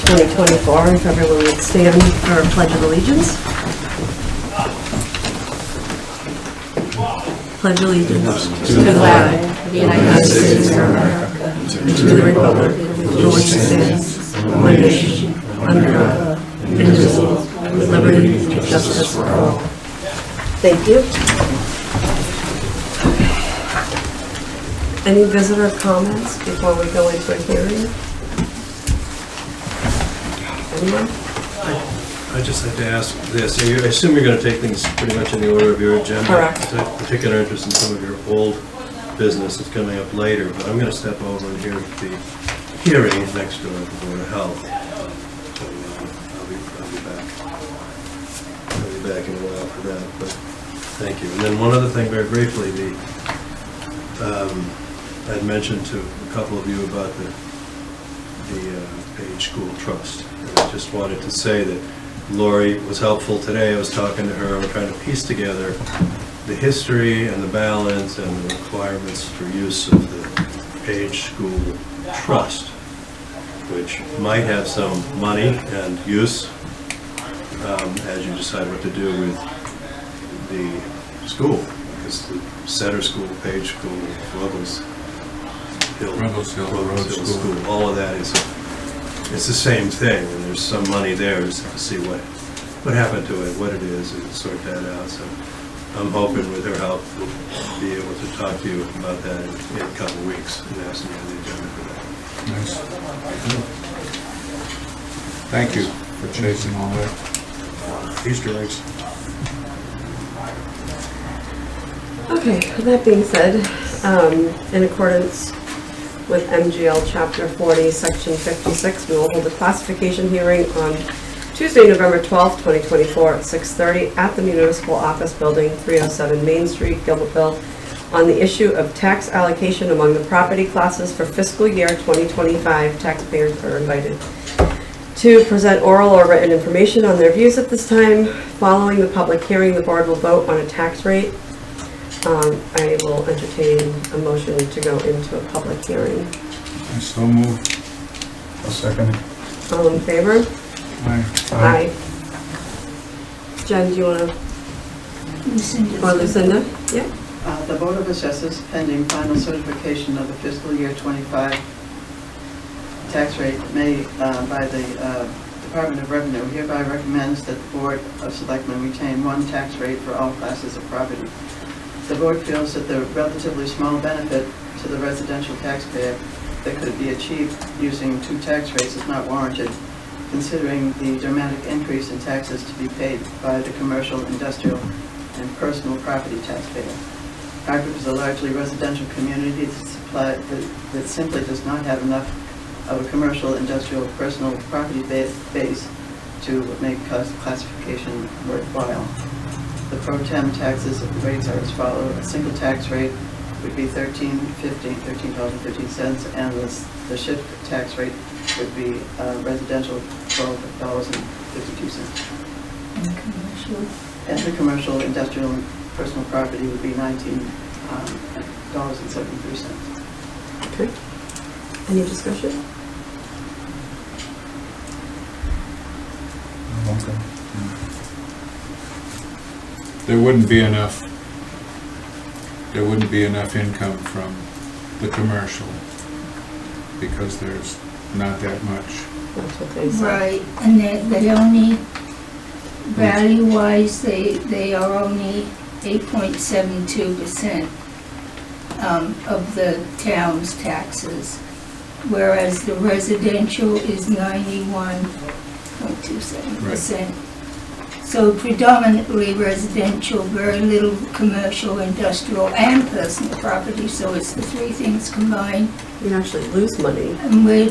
2024. If everyone would stand for Pledge of Allegiance. Pledge allegiance to the flag of the United States of America and to the republic for which it stands, one nation, under God, indivisible, with liberty and justice for all. Thank you. Any visitor comments before we go into a hearing? Anyone? I just had to ask this. I assume you're going to take things pretty much in the order of your agenda. Correct. I have particular interest in some of your old business that's coming up later, but I'm going to step over and hear the hearing next door at the Board of Health. So, I'll be back in a while for that, but thank you. And then one other thing very briefly, I had mentioned to a couple of you about the Page School Trust. And I just wanted to say that Lori was helpful today. I was talking to her, we're trying to piece together the history and the balance and the requirements for use of the Page School Trust, which might have some money and use as you decide what to do with the school. Because the Center School, Page School, Ruggles Hill Road School, all of that is it's the same thing, and there's some money there. Just have to see what happened to it, what it is, and sort that out. So I'm hoping with her help we'll be able to talk to you about that in a couple of weeks and ask you on the agenda for that. Nice. Thank you for chasing all that. Easter eggs. Okay, with that being said, in accordance with MGL Chapter 40, Section 56, we will hold a classification hearing on Tuesday, November 12th, 2024 at 6:30 at the Municipal Office Building, 307 Main Street, Gilbertville, on the issue of tax allocation among the property classes for fiscal year 2025. Taxpayers are invited to present oral or written information on their views at this time. Following the public hearing, the board will vote on a tax rate. I will entertain a motion to go into a public hearing. I so move. I'll second it. All in favor? Aye. Aye. Jen, do you want to? Lucinda? Yeah. The Board of Assessors, pending final certification of the fiscal year 25 tax rate made by the Department of Revenue, hereby recommends that the Board of Selectmen retain one tax rate for all classes of property. The Board feels that the relatively small benefit to the residential taxpayer that could be achieved using two tax rates is not warranted, considering the dramatic increase in taxes to be paid by the commercial, industrial, and personal property taxpayer. Hardwick is a largely residential community that simply does not have enough of a commercial, industrial, personal property base to make classification worthwhile. The pro tem taxes rates are as follows. A single tax rate would be $13.15, and the shift tax rate would be residential $12.52. And the commercial, industrial, and personal property would be $19.73. Okay. Any discussion? Okay. There wouldn't be enough income from the commercial because there's not that much. That's what they said. Right, and they only, value-wise, they are only 8.72% of the town's taxes, whereas the residential is 91.27%. So predominantly residential, very little commercial, industrial, and personal property, so it's the three things combined. We'd actually lose money. And we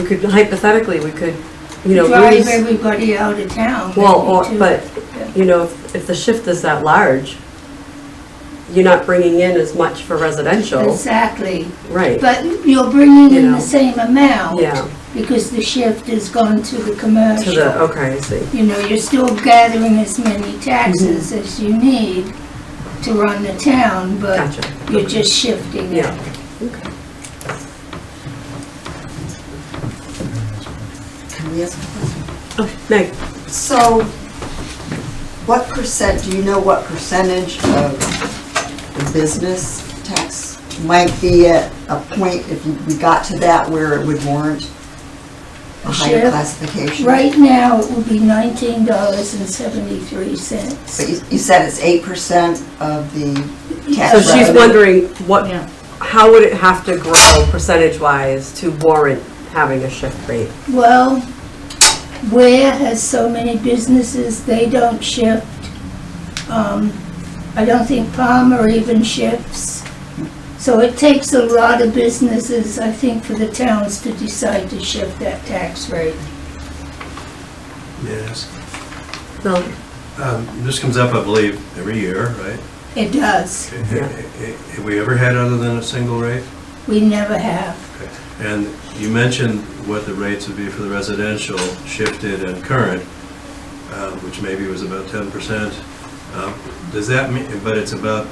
could, hypothetically, drive drive everybody out of town. But if the shift is that large, you're not bringing in as much for residential. Exactly. Right. But you're bringing in the same amount. Yeah. Because the shift has gone to the commercial. Okay, I see. You're still gathering as many taxes as you need to run the town, but Gotcha. you're just shifting it. Yeah. Okay. Can we ask a question? Oh, Meg, So, what percent, do you know what percentage of the business tax might be at a point, if we got to that, where it would warrant a higher Sure. classification? Right now, it would be $19.73. But you said it's 8% of the so tax she's revenue? wondering what, Yeah. how would it have to grow percentage-wise to warrant having a shift rate? Well, Ware has so many businesses, they don't shift. I don't think Palmer even shifts. So it takes a lot of businesses, I think, for the towns to decide to shift that tax rate. Yes. No, This comes up, I believe, every year, right? It does. Yeah. Have we ever had other than a single rate? We never have. Okay. And you mentioned what the rates would be for the residential, shifted and current, which maybe was about 10%. Does that mean, but it's about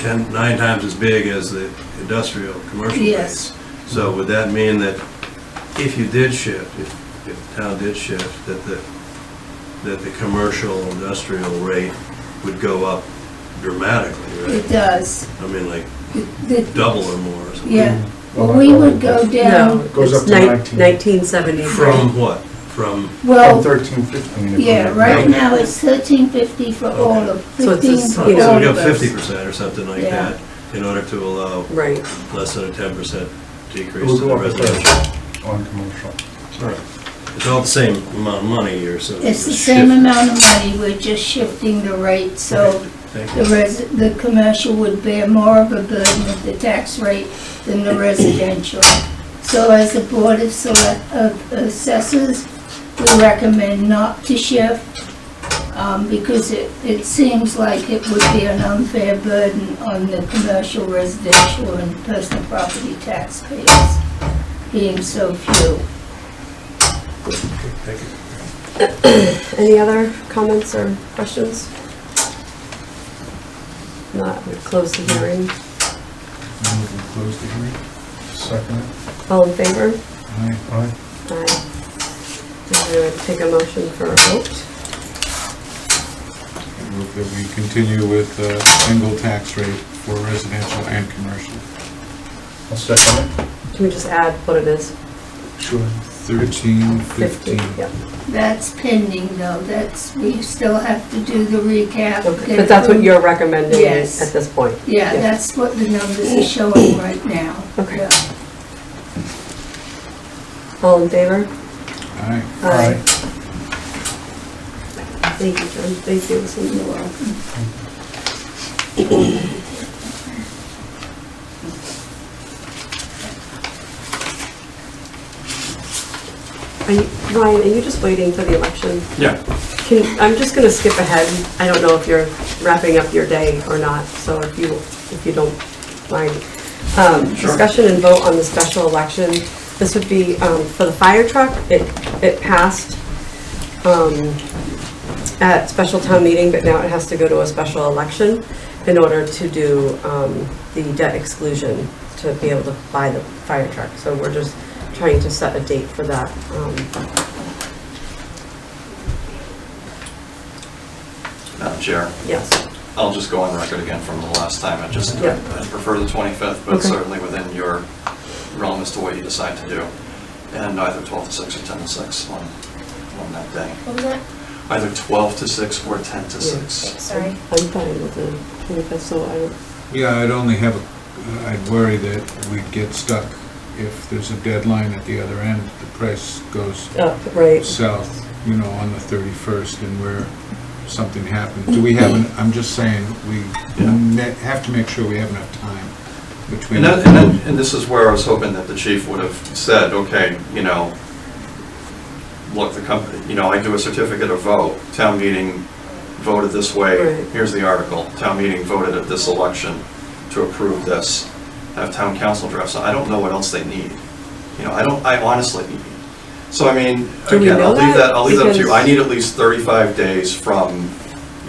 9 times as big as the industrial, commercial Yes. rates. So would that mean that if you did shift, if the town did shift, that the commercial industrial rate would go up dramatically, right? It does. I mean, like The- double or more or something? Yeah, well, we would go no, down, Goes it's up to 1973. From what? From, well, 13, 15. yeah, right now it's $13.50 for all of, So it's a 15 for you know, so all we of got us. 50% or something like Yeah. that in order to allow Right, less than a 10% decrease We'll to go the up to residential. on commercial. It's all the same amount of money or so. It's the same amount of money, we're just shifting the rate, so Thank the you. the commercial would bear more of a burden of the tax rate than the residential. So as the Board of Assessors, we recommend not to shift, because it seems like it would be an unfair burden on the commercial, residential, and personal property taxpayers, being so few. Thank you. any other comments or questions? Not, we close the hearing. Move to close the hearing. Second. All in favor? Aye. Aye. Aye. I'm going to take a motion for a vote. I move that we continue with a single tax rate for residential and commercial. I'll second it. Can we just add what it is? Sure. 13, 50, 15. yep. That's pending though, we still have to do the recap. Okay, get but that's what approved. you're recommending Yes. at this point? Yeah, that's what the numbers are showing right now. Okay. Yeah. All in favor? Aye. Aye. Thank you, John. Thank you. You're welcome. Ryan, are you just waiting for the election? Yeah. I'm just gonna skip ahead. I don't know if you're wrapping up your day or not, so if you don't mind. Discussion and vote on the special election. This would be for the fire truck. It passed at special town meeting, but now it has to go to a special election in order to do the debt exclusion to be able to buy the fire truck. So we're just trying to set a date for that. Madam Chair, Yes. I'll just go on record again from the last time. I Yeah. prefer the 25th, but Okay. certainly within your realm as to what you decide to do. And either 12 to 6 or 10 to 6 on that day. What was that? Either 12 to 6 or 10 to 6. Sorry. I'm fine with the 25th, so I don't, Yeah, I'd worry that we'd get stuck if there's a deadline at the other end. The price goes right. south, on the 31st, and where something happens. Do we have I'm just saying, we have to make sure we have enough time between. And this is where I was hoping that the chief would have said, okay, look, the company, I do a certificate of vote, town meeting voted this way, Right. here's the article, town meeting voted at this election to approve this, have town council draft, so I don't know what else they need. I honestly need. So I mean, Do we again, know that? I'll leave that up to you. Because- I need at least 35 days from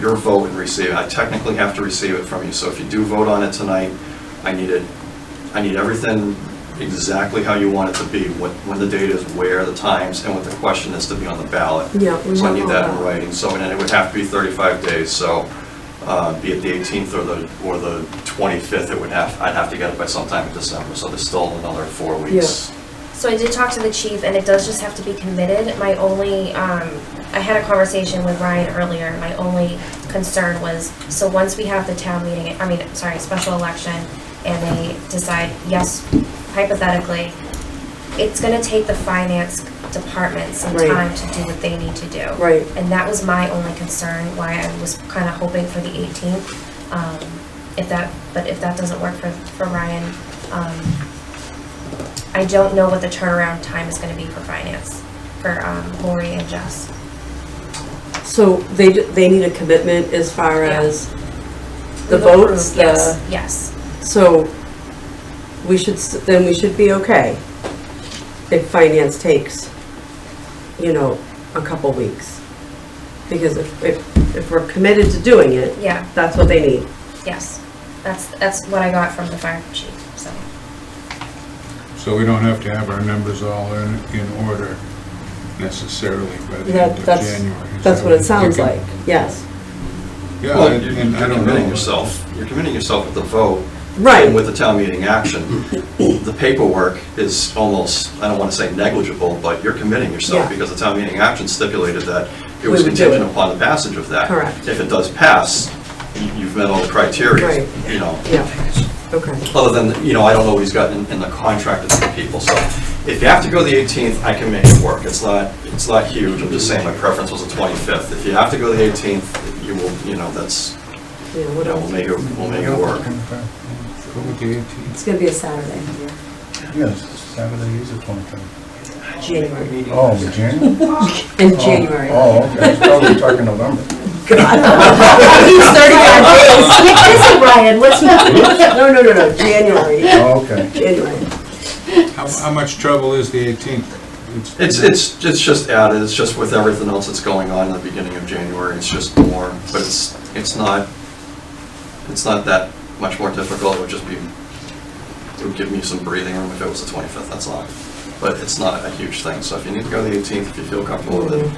your vote and receive it. I technically have to receive it from you, so if you do vote on it tonight, I need everything, exactly how you want it to be, when the date is, where, the times, and what the question is to be on the ballot. Yeah, we So I have need all that in that. writing, so, and then it would have to be 35 days, so, be it the 18th or the 25th, I'd have to get it by sometime in December, so there's still another 4 weeks. So I did talk to the chief, and it does just have to be committed. My only, I had a conversation with Ryan earlier. My only concern was, so once we have the town meeting, special election, and they decide, yes, hypothetically, it's gonna take the finance department some Right. time to do what they need to do. Right. And that was my only concern, why I was kind of hoping for the 18th. But if that doesn't work for Ryan, I don't know what the turnaround time is gonna be for finance, for Lori and Jess. So they need a commitment as far Yeah. as the We've votes, approved, yes. so we should be okay if finance takes, a couple weeks. Because if we're committed to doing it, Yeah, that's what they need. yes. That's what I got from the fire chief, so. So we don't have to have our numbers all in order necessarily by the end of That's January. That's So what it sounds you can- like, yes. Yeah, Well, and you're I don't committing know. yourself, with the vote. Right. And with the town meeting action, the paperwork is almost, I don't want to say negligible, but you're committing yourself, Yeah. because the town meeting action stipulated that it was We would do contingent it. upon the passage of that. Correct. If it does pass, you've met all the criteria, Right. Yeah, okay. Other than, I don't know what he's got in the contract with the people, so if you have to go the 18th, I can make it work. It's not huge, I'm just saying my preference was the 25th. If you have to go the 18th, you will, that's, Yeah, what else? we'll make it work. Go with the 18th. It's gonna be a Saturday, Yes, Saturday is the 23rd. January, Oh, in January? in January. Oh, okay, I thought we were talking November. He's 35 days. Keep busy, Ryan, what's not? No, January, Oh, okay. January. How much trouble is the 18th? It's just added, it's just with everything else that's going on in the beginning of January, it's just more, but it's not that much more difficult, it would give me some breathing room if it was the 25th, that's all. But it's not a huge thing, so if you need to go the 18th, if you feel comfortable with it,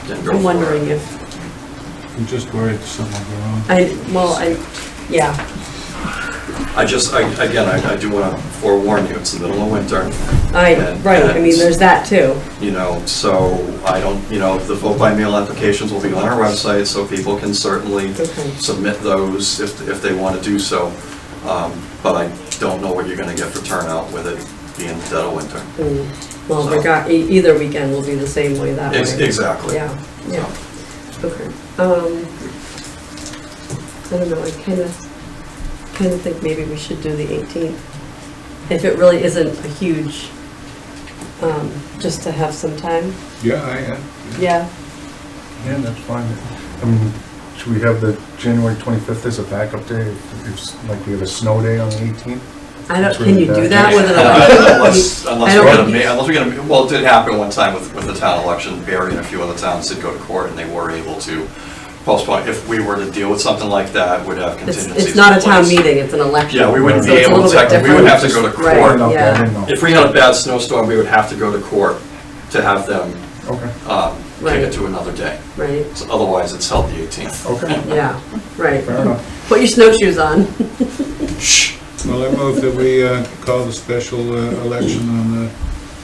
then go for it. I'm wondering if, I'm just worried something will go wrong. yeah, I do want to forewarn you, it's the middle of winter. right, I mean, there's that too. So I don't, the vote by mail applications will be on our website, so people can certainly Okay. submit those if they want to do so. But I don't know what you're going to get for turnout with it being the dead of winter. Well, So- either weekend will be the same way that way. Exactly. Yeah, okay. I don't know, I kind of think maybe we should do the 18th. If it really isn't a huge, just to have some time. Yeah, Yeah, Yeah, that's fine. I mean, should we have the January 25th as a backup day? If like we have a snow day on the 18th? I don't, That's can you really do bad. that with an election? Unless we're gonna, well, it did happen one time with the town election. Barry and a few other towns did go to court, and they were able to postpone. If we were to deal with something like that, we'd have contingencies. It's not a in town place. meeting, it's an election. Yeah, we wouldn't So be it's a able to little bit technically, we would have to different. go to Right, court. No, I yeah. didn't know. If we had a bad snowstorm, we would have to go to court to have them Okay, kick Right. it to another day. Right, So otherwise, it's held the 18th. okay, yeah, right. fair enough. Put your snowshoes on. Shh. Well, I move that we call the special election on the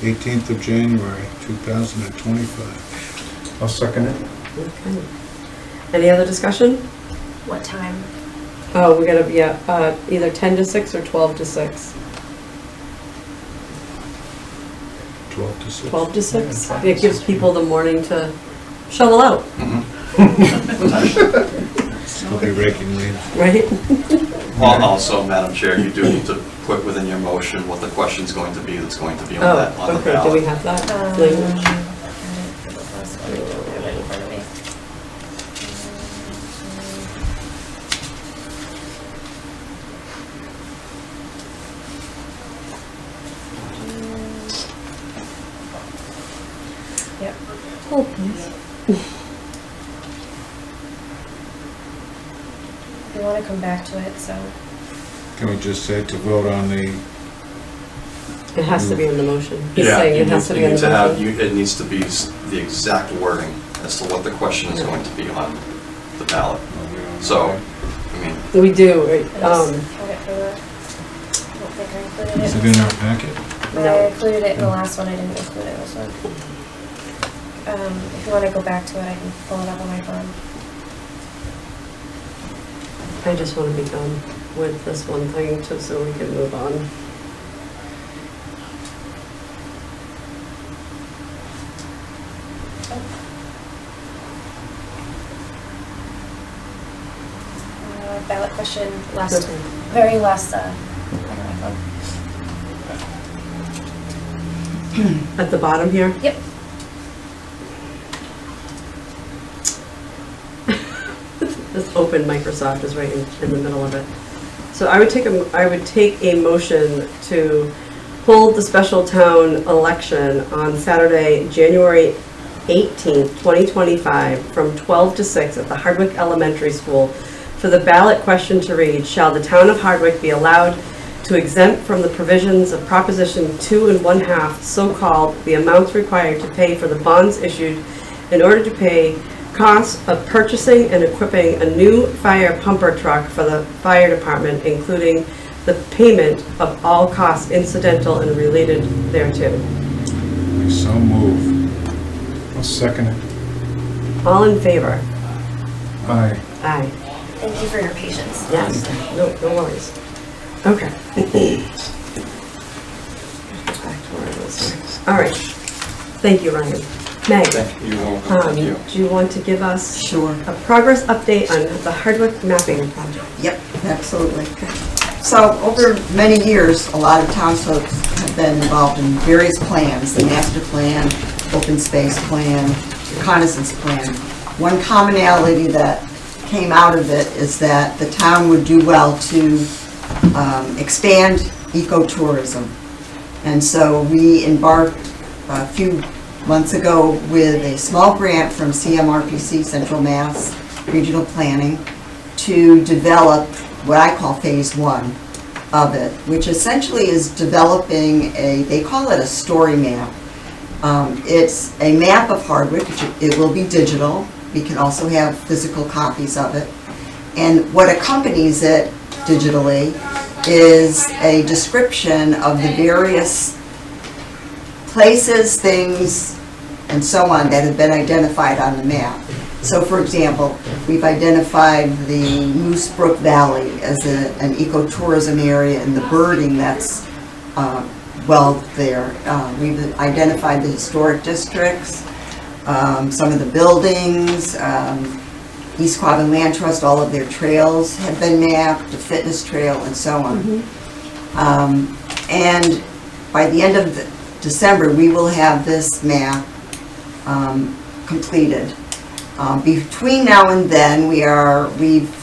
18th of January, 2025. I'll second it. Okay. Any other discussion? What time? Oh, we gotta be either 10 to 6 or 12 to 6. 12 to 6. 12 to 6? Yeah, 12 to It gives 6, people the morning to shovel out, We'll be raking leaves. right? Well, also, Madam Chair, you do need to put within your motion what the question's going to be that's going to be on Oh, that, on the okay, do we ballot. have that Um, language? Yep. Hold please. We want to come back to it, so. Can we just say to vote on the It has to be in the motion. He's Yeah, saying you it has to be in need the to have, motion. it needs to be the exact wording as to what the question is going to be on the ballot. So, I mean, We do, I just had it for the, I don't think I included Is it. it in our packet? I included it in the last one, I didn't include it in this one. If you wanna go back to it, I can pull it up on my phone. I just want to be done with this one thing, just so we can move on. Ballot question, Okay. very last, on my phone. At the bottom here? Yep. This open Microsoft is right in the middle of it. So I would take a motion to hold the special town election on Saturday, January 18th, 2025, from 12 to 6 at the Hardwick Elementary School for the ballot question to read, shall the town of Hardwick be allowed to exempt from the provisions of Proposition 2 1/2, so-called, the amounts required to pay for the bonds issued in order to pay costs of purchasing and equipping a new fire pumper truck for the fire department, including the payment of all costs incidental and related thereto. I so move. I'll second it. All in favor? Aye. Aye. Thank you for your patience. Yes. No worries. Okay. Back to where I was here. All right. Thank you, Ryan. Meg, you're welcome, thank you. do you want to give us Sure. a progress update on the Hardwick Mapping Project? Yep, absolutely. So over many years, a lot of townsfolk have been involved in various plans, the master plan, open space plan, reconnaissance plan. One commonality that came out of it is that the town would do well to expand ecotourism. And so we embarked a few months ago with a small grant from CMRPC, Central Mass Regional Planning, to develop what I call phase one of it, which essentially is developing they call it a story map. It's a map of Hardwick. It will be digital. We can also have physical copies of it. And what accompanies it digitally is a description of the various places, things, and so on that have been identified on the map. So for example, we've identified the Moose Brook Valley as an ecotourism area and the birding that's well there. We've identified the historic districts, some of the buildings, East Quabbin Land Trust, all of their trails have been mapped, the fitness trail and so on. And by the end of December, we will have this map completed. Between now and then, we've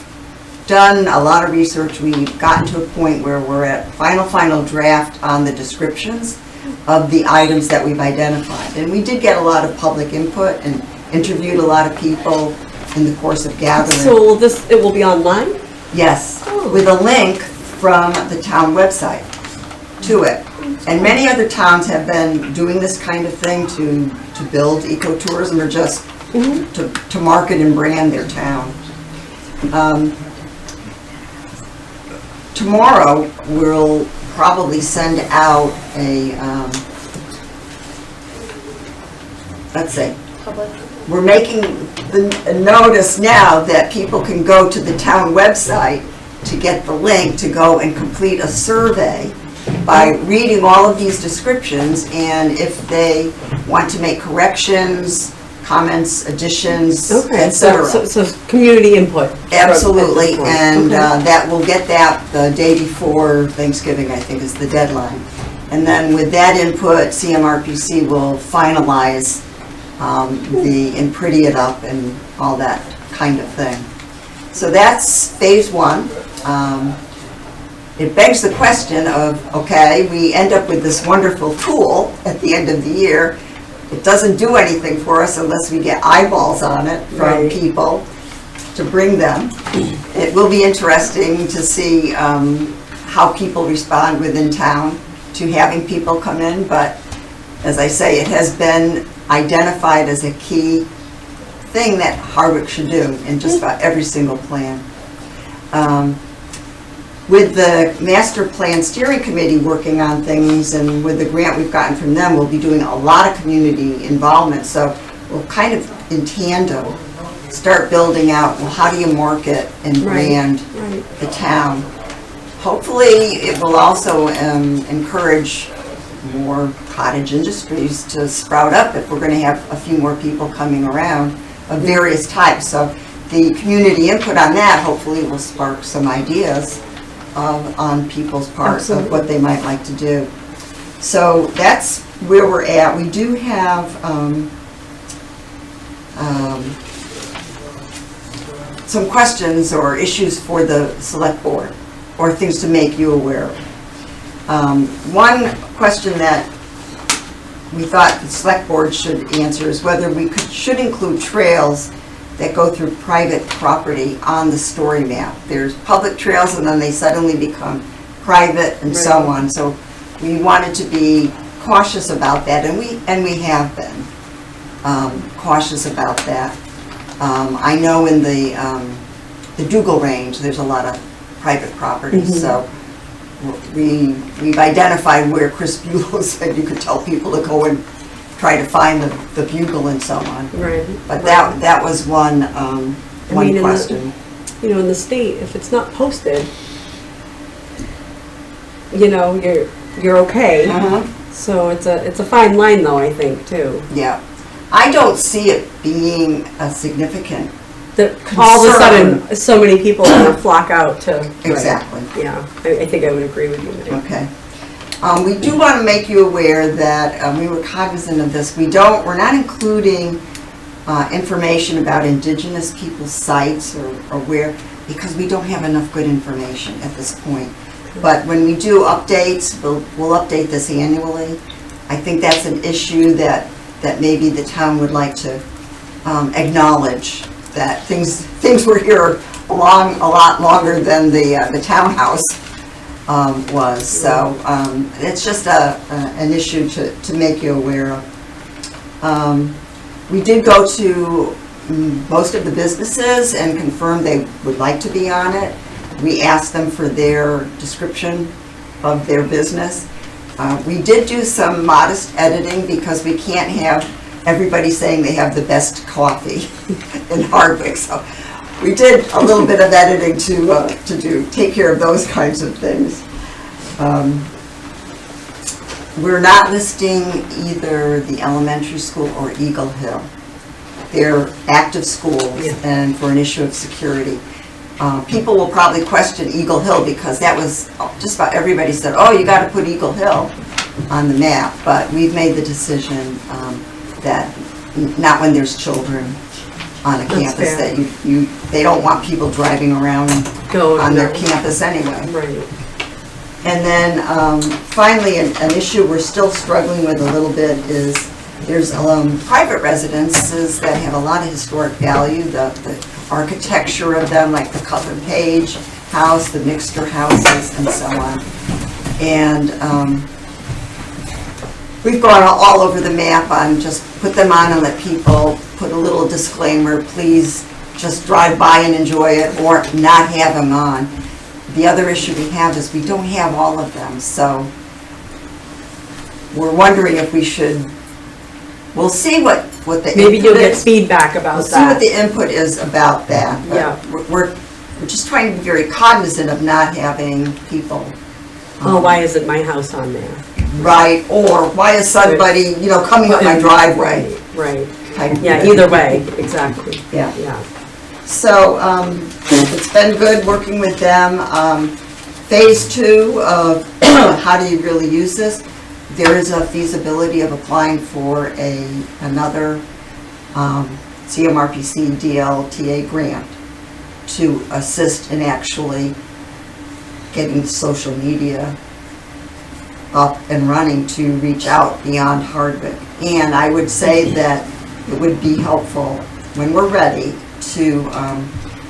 done a lot of research. We've gotten to a point where we're at final draft on the descriptions of the items that we've identified. And we did get a lot of public input and interviewed a lot of people in the course of gathering. So it will be online? Yes, Oh. with a link from the town website to it. And many other towns have been doing this kind of thing to build ecotourism or just to market and brand their town. Tomorrow, we'll probably send out let's see, Public. we're making a notice now that people can go to the town website to get the link to go and complete a survey by reading all of these descriptions, and if they want to make corrections, comments, additions, Okay, etc. so community input. Absolutely, At this point. and Okay. that will get that the day before Thanksgiving, I think is the deadline. And then with that input, CMRPC will finalize and pretty it up and all that kind of thing. So that's phase one. It begs the question of, okay, we end up with this wonderful tool at the end of the year. It doesn't do anything for us unless we get eyeballs on it from Right. people to bring them. It will be interesting to see how people respond within town to having people come in, but as I say, it has been identified as a key thing that Hardwick should do in just about every single plan. With the master plan steering committee working on things, and with the grant we've gotten from them, we'll be doing a lot of community involvement. So we'll kind of in tandem start building out, well, how do you market and brand the town? Hopefully it will also encourage more cottage industries to sprout up if we're going to have a few more people coming around of various types. So the community input on that hopefully will spark some ideas on people's part of what they might like to do. So that's where we're at. We do have some questions or issues for the select board, or things to make you aware of. One question that we thought the select board should answer is whether we should include trails that go through private property on the story map. There's public trails and then they suddenly become private and so on. So we wanted to be cautious about that, and we have been cautious about that. I know in the Dougal Range there's a lot of private properties, so we've identified where Chris Buell said you could tell people to go and try to find the bugle and so on. Right. But that was one question. In the state, if it's not posted, you're okay. So it's a fine line, though, I think, too. Yeah. I don't see it being a significant That all of a sudden, so many people are going to flock out to. Exactly. Right. Yeah, I think I would agree with you, Meg. Okay. We do want to make you aware that we were cognizant of this. We're not including information about Indigenous people's sites or where, because we don't have enough good information at this point. But when we do updates, we'll update this annually. I think that's an issue that maybe the town would like to acknowledge, that things were here a lot longer than the townhouse was. So it's just an issue to make you aware of. We did go to most of the businesses and confirm they would like to be on it. We asked them for their description of their business. We did do some modest editing because we can't have everybody saying they have the best coffee in Hardwick. So we did a little bit of editing to take care of those kinds of things. We're not listing either the elementary school or Eagle Hill. They're active schools, and for an issue of security. People will probably question Eagle Hill because that was just about everybody said, oh, you got to put Eagle Hill on the map. But we've made the decision that not when there's children on a campus, that they don't want people driving around on their campus anyway. Right. And then finally, an issue we're still struggling with a little bit is there's private residences that have a lot of historic value, the architecture of them, like the Cutler Page house, the Mixter houses, and so on. And we've gone all over the map on just put them on and let people put a little disclaimer, please just drive by and enjoy it, or not have them on. The other issue we have is we don't have all of them, so we're wondering if we should, we'll see what the Maybe input you'll get is. feedback about We'll see what that. the input is about that. But Yeah. We're just trying to be very cognizant of not having people. Oh, why isn't my house on there? Right, or why is somebody, coming up my driveway? Right. type of Yeah, thing. either way, exactly. Yeah. Yeah. So it's been good working with them. Phase 2 of how do you really use this? There is a feasibility of applying for another CMRPC DLTA grant to assist in actually getting social media up and running to reach out beyond Hardwick. And I would say that it would be helpful when we're ready to,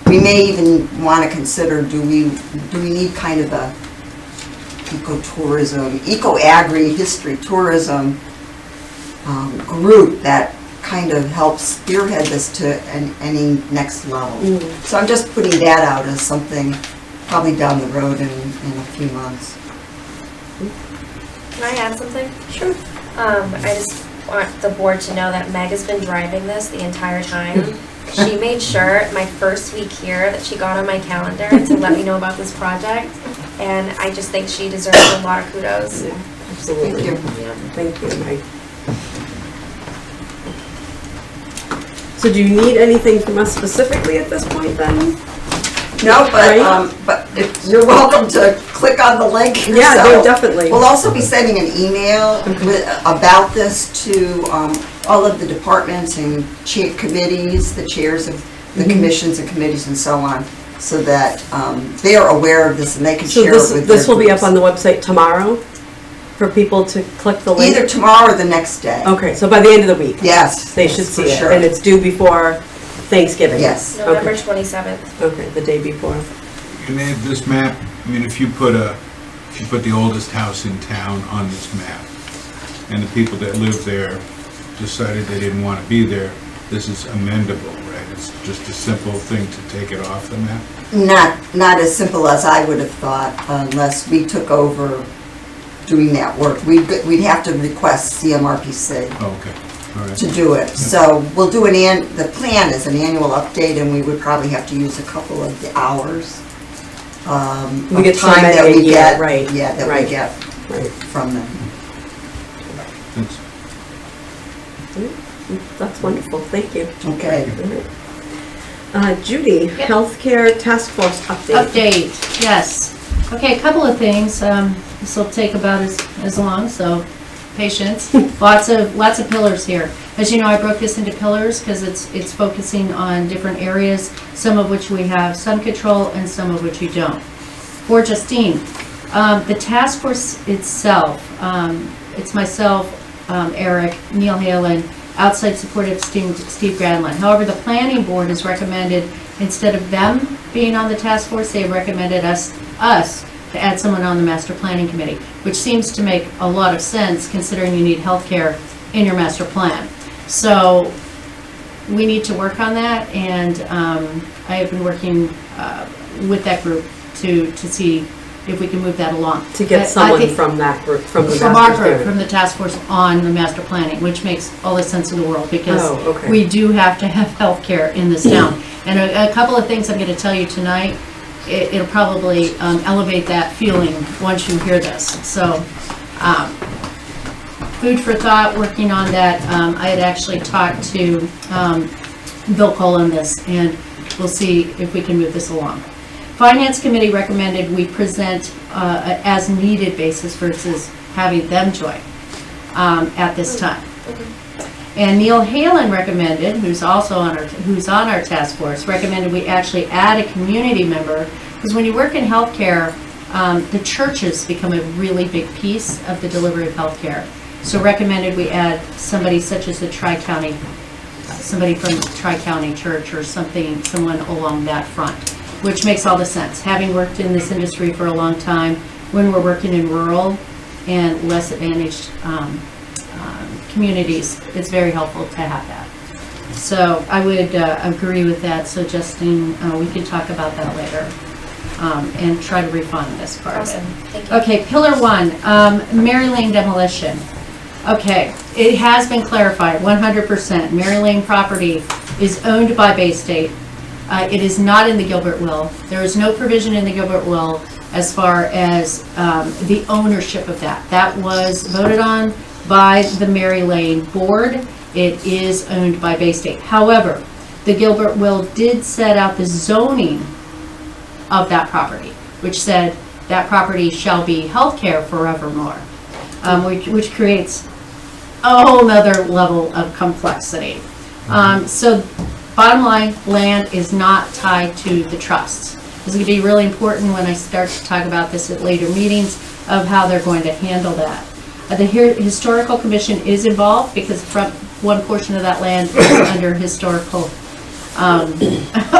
we may even want to consider, do we need kind of ecotourism, eco-agri-history tourism group that kind of helps spearhead this to any next level. So I'm just putting that out as something probably down the road in a few months. Can I add something? Sure. I just want the board to know that Meg has been driving this the entire time. She made sure my first week here that she got on my calendar to let me know about this project, and I just think she deserves a lot of kudos. Yeah, absolutely. Thank you. Yeah, thank you, Meg. So do you need anything from us specifically at this point then? No, Right? but if you're welcome to click on the link yourself. Yeah, no, definitely. We'll also be sending an email about this to all of the departments and committees, the chairs of the commissions and committees and so on, so that they are aware of this and they can So share it with their this will be up groups. on the website tomorrow for people to click the link? Either tomorrow or the next day. Okay, so by the end of the week? Yes. They should for see it, sure. and it's due before Thanksgiving? Yes. November Okay. 27th. Okay, the day before. And then this map, I mean, if you put the oldest house in town on this map, and the people that live there decided they didn't want to be there, this is amendable, right? It's just a simple thing to take it off the map? Not as simple as I would have thought, unless we took over doing that work. We'd have to request CMRPC Oh, okay, all right. to do it. So we'll do the plan is an annual update, and we would probably have to use a couple of the hours We of get so time that many a we year, get. right, Yeah, that right. we get Right. from them. Thanks. That's wonderful, thank you. Okay. Judy, Yep. Healthcare Task Force update. Update, yes. Okay, a couple of things. This will take about as long, so patience. Lots of pillars here. As you know, I broke this into pillars because it's focusing on different areas, some of which we have some control and some of which we don't. For Justine, the task force itself, it's myself, Eric, Neil Halen, outside support of Steve Gradlin. However, the planning board has recommended, instead of them being on the task force, they have recommended us to add someone on the master planning committee, which seems to make a lot of sense considering you need healthcare in your master plan. So we need to work on that, and I have been working with that group to see if we can move that along. To get I someone think- from that group, from the from master our group, plan. from the task force on the master planning, which makes all the sense in the world, because Oh, okay. we do have to have healthcare in this town. And a couple of things I'm gonna tell you tonight, it'll probably elevate that feeling once you hear this. So, food for thought, working on that. I had actually talked to Bill Cole on this, and we'll see if we can move this along. Finance Committee recommended we present a as-needed basis versus having them join at this time. And Neil Halen recommended, who's on our task force, recommended we actually add a community member, because when you work in healthcare, the churches become a really big piece of the delivery of healthcare. So recommended we add somebody such as the Tri-County, somebody from the Tri-County Church or someone along that front, which makes all the sense. Having worked in this industry for a long time, when we're working in rural and less advantaged communities, it's very helpful to have that. So I would agree with that. So Justine, we can talk about that later and try to refine this part of Awesome, it. thank you. Okay, Pillar 1, Mary Lane demolition. Okay, it has been clarified, 100%. Mary Lane property is owned by Bay State. It is not in the Gilbert will. There is no provision in the Gilbert will as far as the ownership of that. That was voted on by the Mary Lane board. It is owned by Bay State. However, the Gilbert will did set out the zoning of that property, which said that property shall be healthcare forevermore, which creates a whole nother level of complexity. So bottom line, land is not tied to the trusts. This is going to be really important when I start to talk about this at later meetings of how they're going to handle that. The Historical Commission is involved because from one portion of that land is under historical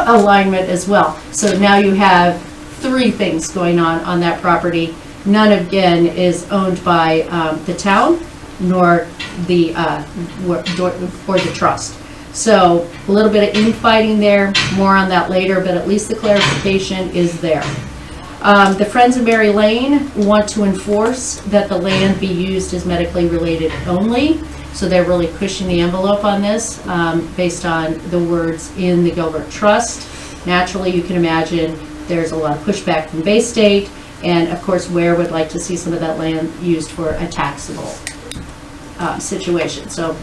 alignment as well. So now you have three things going on that property, none again is owned by the town nor the or the trust. So a little bit of infighting there, more on that later, but at least the clarification is there. The Friends of Mary Lane want to enforce that the land be used as medically related only. So they're really pushing the envelope on this based on the words in the Gilbert Trust. Naturally, you can imagine there's a lot of pushback from Bay State, and of course, Ware would like to see some of that land used for a taxable situation. So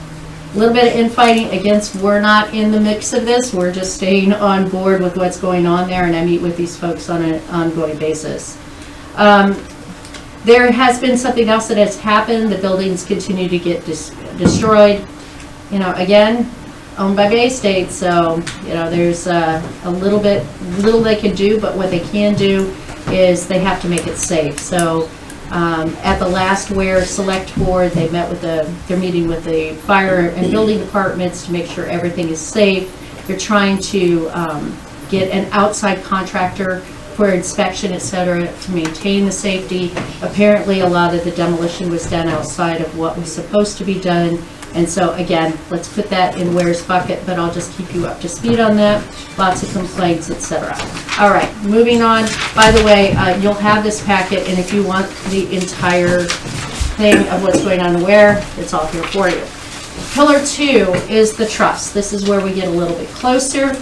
a little bit of infighting. Against, we're not in the mix of this. We're just staying on board with what's going on there, and I meet with these folks on an ongoing basis. There has been something else that has happened. The buildings continue to get destroyed. You know, again, owned by Bay State, so, you know, there's a little they can do, but what they can do is they have to make it safe. So at the last Ware Select Board, they met with they're meeting with the fire and building departments to make sure everything is safe. They're trying to get an outside contractor for inspection, et cetera, to maintain the safety. Apparently, a lot of the demolition was done outside of what was supposed to be done. And so again, let's put that in Ware's bucket, but I'll just keep you up to speed on that. Lots of complaints, etc. All right, moving on. By the way, you'll have this packet, and if you want the entire thing of what's going on in Ware, it's all here for you. Pillar 2 is the trust. This is where we get a little bit closer.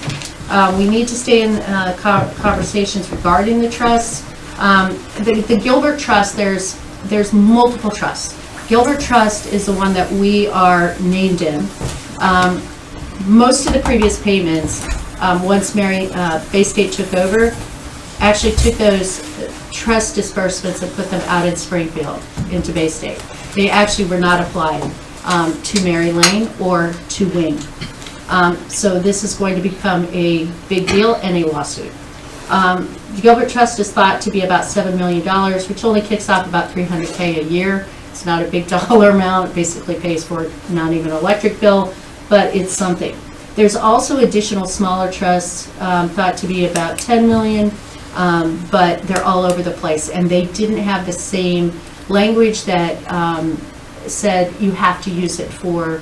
We need to stay in conversations regarding the trust. The Gilbert Trust, there's multiple trusts. Gilbert Trust is the one that we are named in. Most of the previous payments, once Bay State took over, actually took those trust disbursements and put them out in Springfield into Bay State. They actually were not applied to Mary Lane or to Wing. So this is going to become a big deal and a lawsuit. The Gilbert Trust is thought to be about $7 million, which only kicks off about $300K a year. It's not a big dollar amount. It basically pays for not even an electric bill, but it's something. There's also additional smaller trusts thought to be about $10 million, but they're all over the place, and they didn't have the same language that said you have to use it for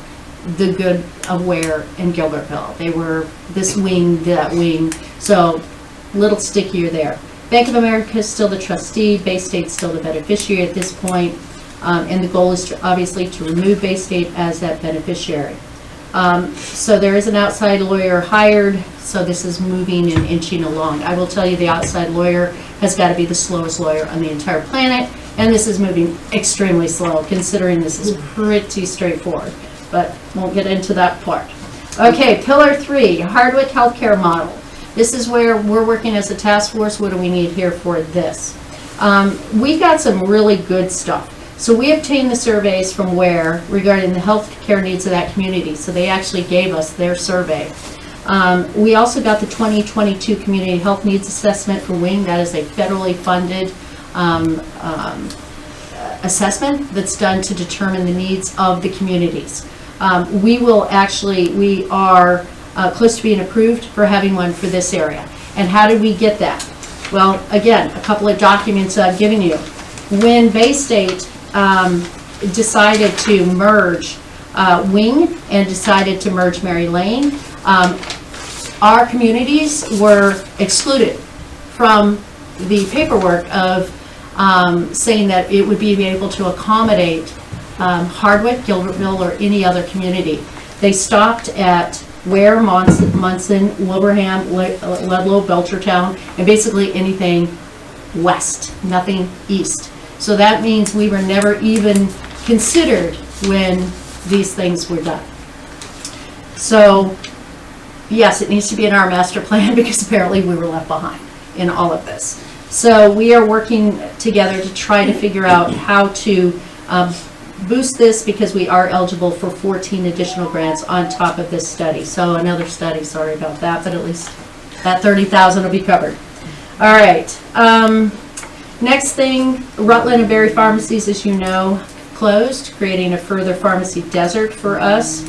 the good of Ware and Gilbertville. They were this wing, that wing, so a little stickier there. Bank of America is still the trustee, Bay State's still the beneficiary at this point, and the goal is obviously to remove Bay State as that beneficiary. So there is an outside lawyer hired, so this is moving and inching along. I will tell you the outside lawyer has got to be the slowest lawyer on the entire planet, and this is moving extremely slow considering this is pretty straightforward. But won't get into that part. Okay, pillar 3, Hardwick healthcare model. This is where we're working as a task force. What do we need here for this? We got some really good stuff. So we obtained the surveys from Ware regarding the healthcare needs of that community. So they actually gave us their survey. We also got the 2022 Community Health Needs Assessment for Wing. That is a federally funded assessment that's done to determine the needs of the communities. We are close to being approved for having one for this area. And how did we get that? Well, again, a couple of documents I've given you. When Bay State decided to merge Wing and decided to merge Mary Lane, our communities were excluded from the paperwork of saying that it would be able to accommodate Hardwick, Gilbertville, or any other community. They stopped at Ware, Munson, Wilbraham, Ludlow, Belchertown, and basically anything west, nothing east. So that means we were never even considered when these things were done. So yes, it needs to be in our master plan because apparently we were left behind in all of this. So we are working together to try to figure out how to boost this because we are eligible for 14 additional grants on top of this study. So another study, sorry about that, but at least that 30,000 will be covered. All right. Next thing, Rutland and Berry pharmacies, as you know, closed, creating a further pharmacy desert for us,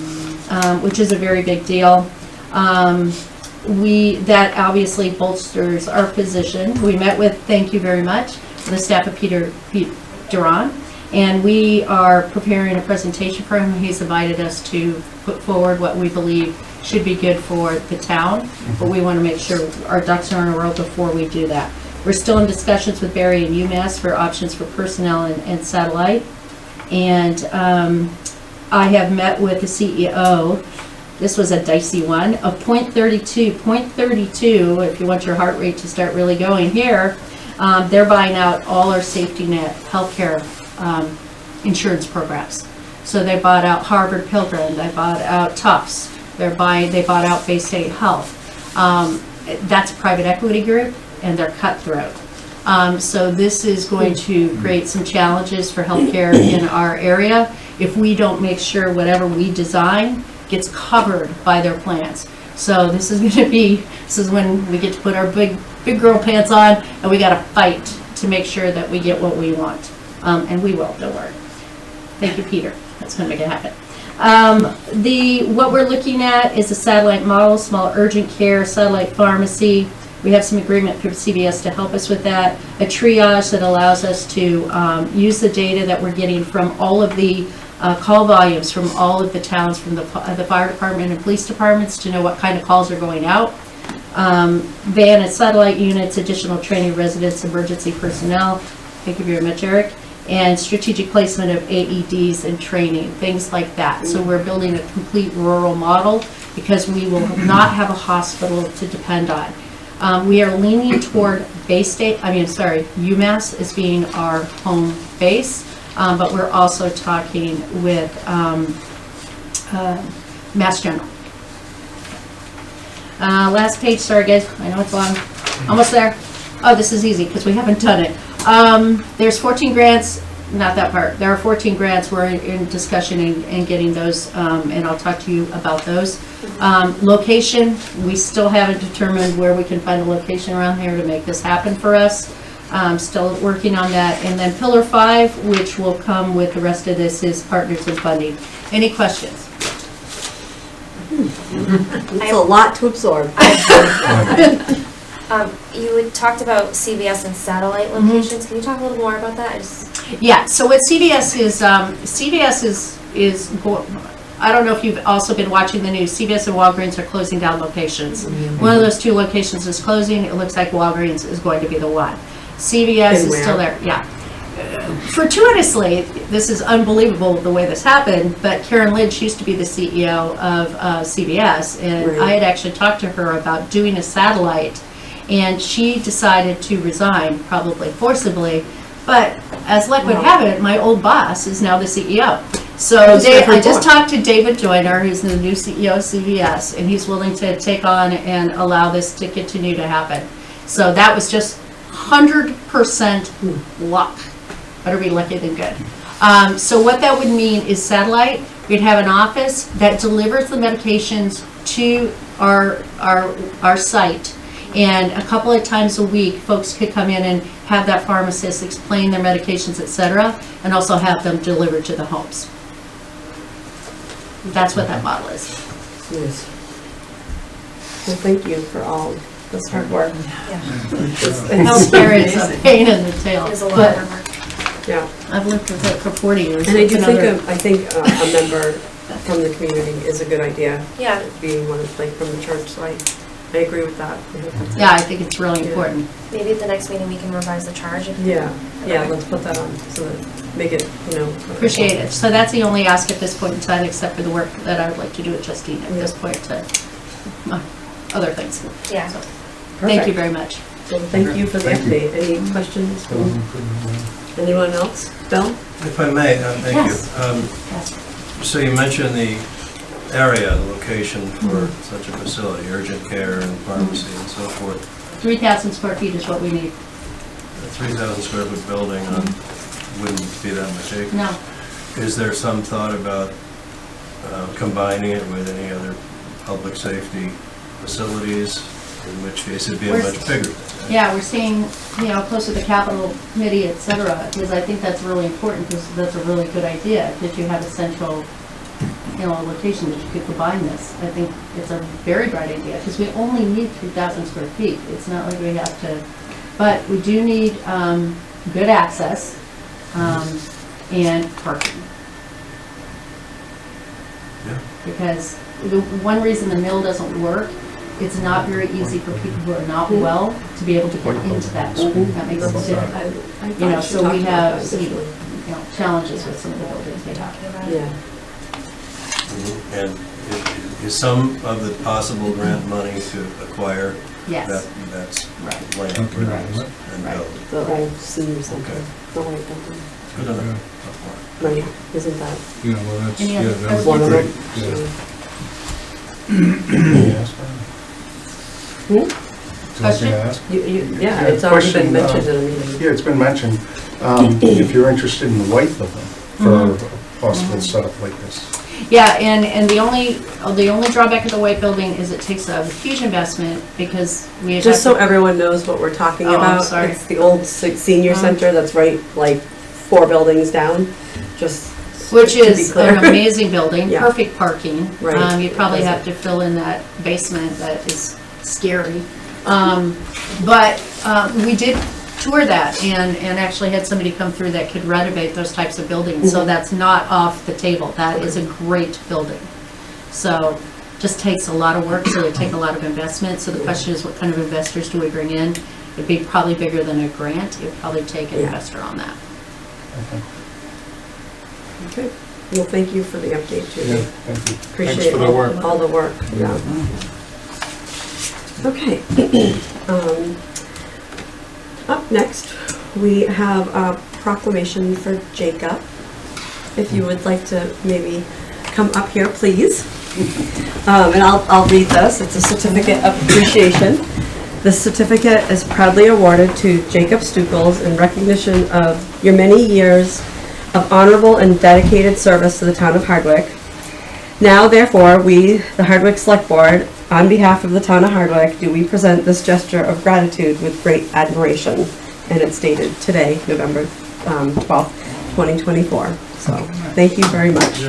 which is a very big deal. That obviously bolsters our position. We met with, thank you very much. the staff of Pete Duran, and we are preparing a presentation for him. He's invited us to put forward what we believe should be good for the town, but we want to make sure our ducks are in a row before we do that. We're still in discussions with Barry and UMass for options for personnel and satellite. And I have met with the CEO. This was a dicey one, of .32. .32, if you want your heart rate to start really going here, they're buying out all our safety net healthcare insurance programs. So they bought out Harvard Pilgrim, they bought out Tufts, they bought out Bay State Health. That's a private equity group, and they're cutthroat. So this is going to create some challenges for healthcare in our area if we don't make sure whatever we design gets covered by their plans. So this is when we get to put our big girl pants on, and we gotta fight to make sure that we get what we want. And we will, don't worry. Thank you, Peter. That's gonna make it happen. What we're looking at is a satellite model, small urgent care, satellite pharmacy. We have some agreement with CVS to help us with that. A triage that allows us to use the data that we're getting from all of the call volumes from all of the towns, from the fire department and police departments, to know what kind of calls are going out. Van and satellite units, additional training residents, emergency personnel. Thank you very much, Eric. And strategic placement of AEDs and training, things like that. So we're building a complete rural model because we will not have a hospital to depend on. We are leaning toward UMass as being our home base, but we're also talking with Mass General. Last page, sorry guys, I know it's long. Almost there. Oh, this is easy because we haven't done it. There's 14 grants, not that part. There are 14 grants. We're in discussion and getting those, and I'll talk to you about those. Location, we still haven't determined where we can find a location around here to make this happen for us. Still working on that. And then Pillar 5, which will come with the rest of this, is partners and funding. Any questions? It's a lot to absorb. You had talked about CVS and satellite locations. Can you talk a little more about that? Yeah, so what CVS is, I don't know if you've also been watching the news, CVS and Walgreens are closing down locations. One of those two locations is closing. It looks like Walgreens is going to be the one. CVS is still there, yeah. Fortuitously, this is unbelievable the way this happened, but Karen Lynch used to be the CEO of CVS, and I had actually talked to her about doing a satellite, and she decided to resign, probably forcibly, but as luck would have it, my old boss is now the CEO. So I just talked to David Joyner, who's the new CEO of CVS, and he's willing to take on and allow this to continue to happen. So that was just 100% luck. Better be lucky than good. So what that would mean is satellite. We'd have an office that delivers the medications to our site, and a couple of times a week, folks could come in and have that pharmacist explain their medications, etc., and also have them delivered to the homes. That's what that model is. Yes. Well, thank you for all this hard work. Healthcare is a pain in the tail. It is a lot of hard work. Yeah. I've lived with it for 40 years. And I do think a member from the community is a good idea. Yeah. Being one of, like, from the church, so I agree with that. Yeah, I think it's really important. Maybe at the next meeting we can revise the charge. Yeah, let's put that on, so that, make it, Appreciate it. So that's the only ask at this point in time, except for the work that I would like to do with Justine at this point to other things. Yeah. So, thank you very much. So thank you for the update. Any questions from anyone else? Bill? If I may, thank you. So you mentioned the area, the location for such a facility, urgent care and pharmacy and so forth. 3,000 square feet is what we need. A 3,000 square foot building wouldn't be that much acreage. No. Is there some thought about combining it with any other public safety facilities, in which case it'd be a much bigger thing? Yeah, we're seeing, closer to the Capitol Committee, et cetera, because I think that's really important, because that's a really good idea, that you have a central, location that you could combine this. I think it's a very bright idea, because we only need 3,000 square feet. It's not like we have to, but we do need good access, and parking. Yeah. Because the one reason the mill doesn't work, it's not very easy for people who are not well to be able to get into that building. That makes it difficult. You know, so we have, challenges with some of the buildings we have. Yeah. And is some of the possible grant money to acquire Yes. that's Right. land Okay. and Right. build? The old senior center, Okay. the white building. Good enough. Right, isn't that You know, well, that's, Any yeah, other that would one be of great. them? Yeah. Yes, Hmm? do you want me Question? to ask? Yeah, it's already been Question, mentioned in a meeting. Yeah, it's been mentioned, if you're interested in the white building for a possible setup like this. Yeah, and the only drawback of the white building is it takes a huge investment because we have Just so to, everyone knows what we're talking Oh, I'm about, sorry. it's the old senior center that's right, like, 4 buildings down, just which to be is clear. an amazing building, Yeah. perfect parking. Right. You'd probably have to fill in that basement, that is scary. But we did tour that and actually had somebody come through that could renovate those types of buildings. So Mhm. that's not off the table. That is a great building. So just takes a lot of work, so it would take a lot of investment. So the question is, what kind of investors do we bring in? It'd be probably bigger than a grant. It'd probably take an Yeah. investor on that. Okay, well, thank you for the update, Yeah, Judy. thank you. Appreciate for the work. all the work, yeah. Okay. Up next, we have a proclamation for Jacob. If you would like to maybe come up here, please. And I'll read this. It's a certificate of appreciation. This certificate is proudly awarded to Jacob Stukuls in recognition of your many years of honorable and dedicated service to the town of Hardwick. Now, therefore, we, the Hardwick Select Board, on behalf of the town of Hardwick, do we present this gesture of gratitude with great admiration. And it's dated today, November 12th, 2024. So, thank you very much.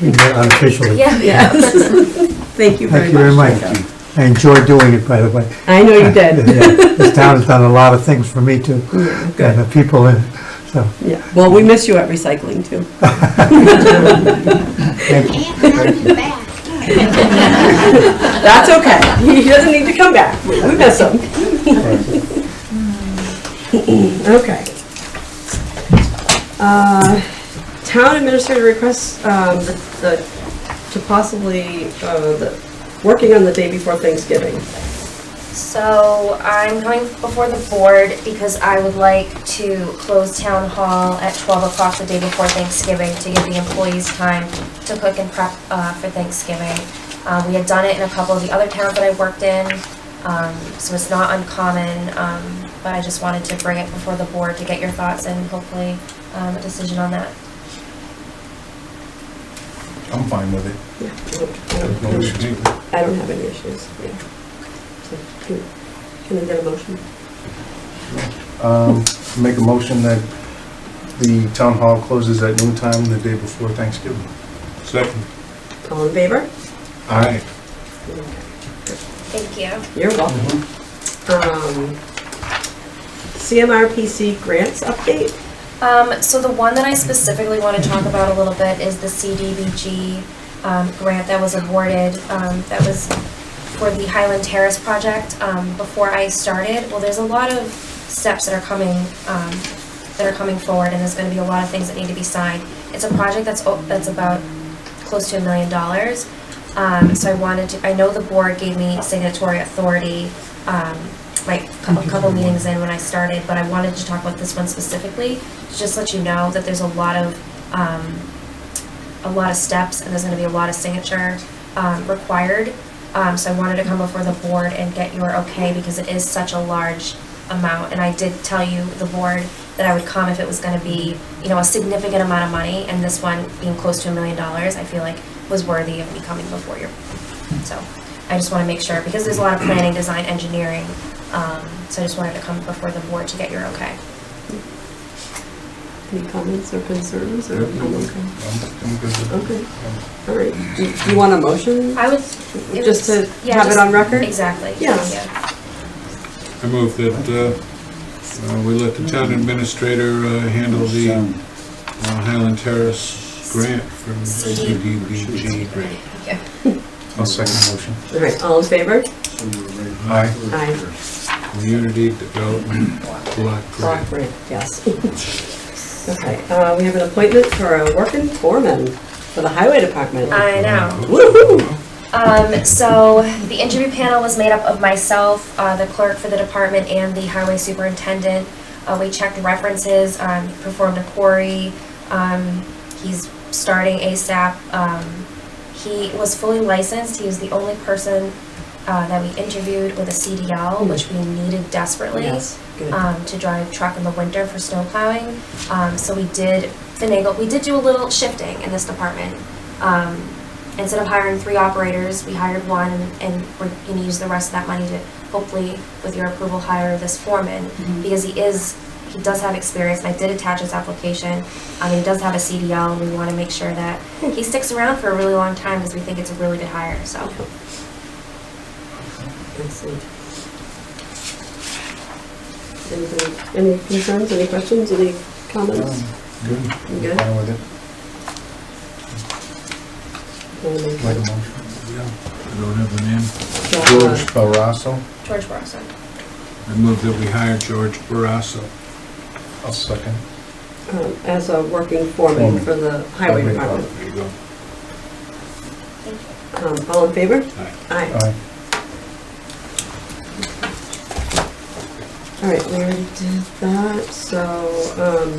We met unofficially. Yeah. Yes. Thank you very Thank you very much. much. I enjoyed doing it, by the way. I know you did. Yeah, this town has done a lot of things for me too, Yeah, and good. the people in, so, Yeah. Well, we miss you at recycling too. thank you. That's okay. He doesn't need to come back. We miss him. Okay. Town administrator requests to possibly working on the day before Thanksgiving. So I'm coming before the board because I would like to close town hall at 12 o'clock the day before Thanksgiving to give the employees time to cook and prep for Thanksgiving. We had done it in a couple of the other towns that I worked in, so it's not uncommon, but I just wanted to bring it before the board to get your thoughts and hopefully a decision on that. I'm fine with it. Yeah. No issues with it. I don't have any issues. Yeah. So, can I get a motion? Make a motion that the town hall closes at noon time the day before Thanksgiving. Second. All in favor? Aye. Thank you. You're welcome. CMRPC grants update? So the one that I specifically want to talk about a little bit is the CDBG grant that was awarded, that was for the Highland Terrace project. Before I started, well, there's a lot of steps that are coming forward, and there's going to be a lot of things that need to be signed. It's a project that's about close to $1 million. So I know the board gave me signatory authority like a couple meetings in when I started, but I wanted to talk about this one specifically to just let you know that there's a lot of steps and there's going to be a lot of signature required. So I wanted to come before the board and get your okay because it is such a large amount. And I did tell you, the board, that I would come if it was going to be, a significant amount of money. And this one being close to $1 million, I feel like was worthy of me coming before you. So I just want to make sure, because there's a lot of planning, design, engineering. So I just wanted to come before the board to get your okay. Any comments or concerns, or I'm okay? I'm good with it. Okay, all right. Do you want a motion? I would. Just to yeah, have it just- on record? Exactly. Yeah. I move that we let the town administrator handle the Highland Terrace grant from CDBG grant. Yeah. I'll second the motion. All right, all in favor? Aye. Aye. Community Development Block Block Grant. grant, yes. Okay, we have an appointment for a working foreman for the highway department. I know. Woohoo! So the interview panel was made up of myself, the clerk for the department, and the highway superintendent. We checked references, performed a query. He's starting ASAP. He was fully licensed. He was the only person that we interviewed with a CDL, which we needed desperately. Yes, good. To drive truck in the winter for snow plowing. So we did finagle, we did do a little shifting in this department. Instead of hiring 3 operators, we hired 1, and we're gonna use the rest of that money to hopefully, with your approval, hire this foreman, because he does have experience, and I did attach his application. He does have a CDL, and we wanna make sure that he sticks around for a really long time, because we think it's a really good hire, so. Excellent. Any concerns, any questions, any comments? Good. You good? Fine with it. Make a motion. I don't have the name. George Barrasso. George Barroso. I move that we hire George Barrasso. I'll second. As a working foreman for the highway Highway department. There you go. Thank you. All in favor? Aye. Aye. Aye. All right, we already did that, so,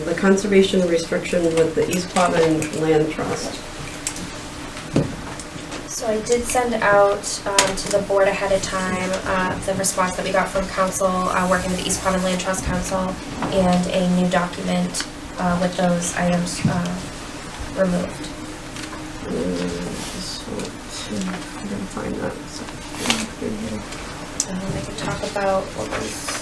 the conservation restriction with the East Quabbin Land Trust. So I did send out to the board ahead of time the response that we got from council, working with the East Quabbin Land Trust Council, and a new document with those items removed. I'm gonna find that. I can talk about what was,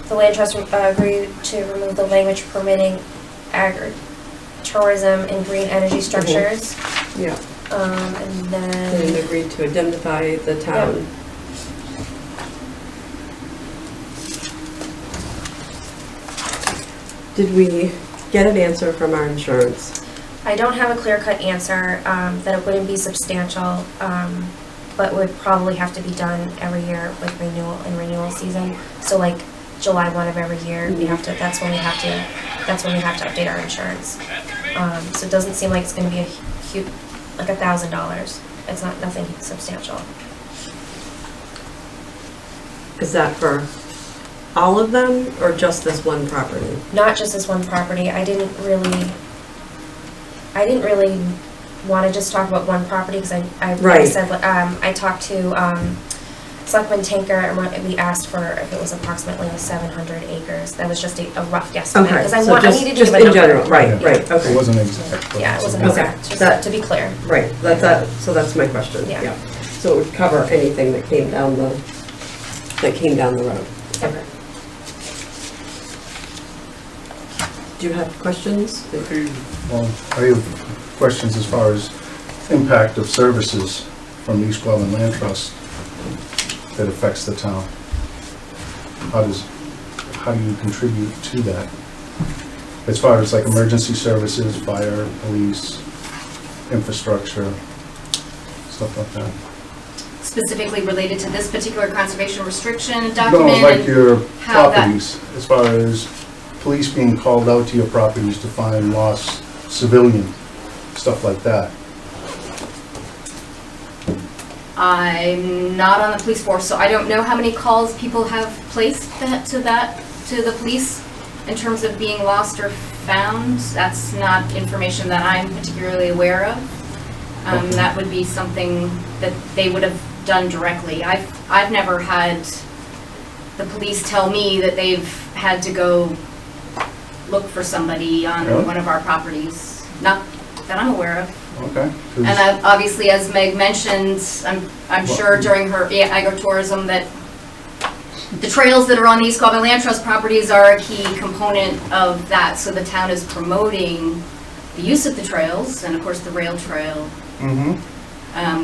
the land trust agreed to remove the language permitting agritourism and green energy structures. Yeah, And and then, agreed to indemnify the town. Did we get an answer from our insurance? I don't have a clear-cut answer, that it wouldn't be substantial, but would probably have to be done every year with renewal season. So like July 1 of every year, we have to, that's when we have to update our insurance. So it doesn't seem like it's gonna be a huge, like $1,000. It's not, nothing substantial. Is that for all of them, or just this one property? Not just this one property. I didn't really want to just talk about one property, because like I Right. said, I talked to Selectman Tinker, and we asked for if it was approximately 700 acres. That was just a rough guesstimate, Okay, because so I needed to just give a in number. general, right, Yeah. right, It okay. wasn't exact. but Yeah, it wasn't Okay. exact, just That- to be clear. Right, that, so that's my question, Yeah. yeah. So it would cover anything that came down the road. Okay. Do you have questions? Well, I have questions as far as impact of services from East Quabbin Land Trust that affects the town. How do you contribute to that? As far as like emergency services, fire, police, infrastructure, stuff like that. Specifically related to this particular conservation restriction No, document? like your how that- properties, as far as police being called out to your properties to find lost civilian, stuff like that. I'm not on the police force, so I don't know how many calls people have placed to the police in terms of being lost or found. That's not information that I'm particularly aware of. That would be something that they would have done directly. I've never had the police tell me that they've had to go look for somebody on Really? one of our properties. Not that I'm aware of. Okay? 'Cause- And obviously, as Meg mentioned, I'm sure during her agritourism that The trails that are on the East Quabbin Land Trust properties are a key component of that, so the town is promoting the use of the trails, and of course the rail trail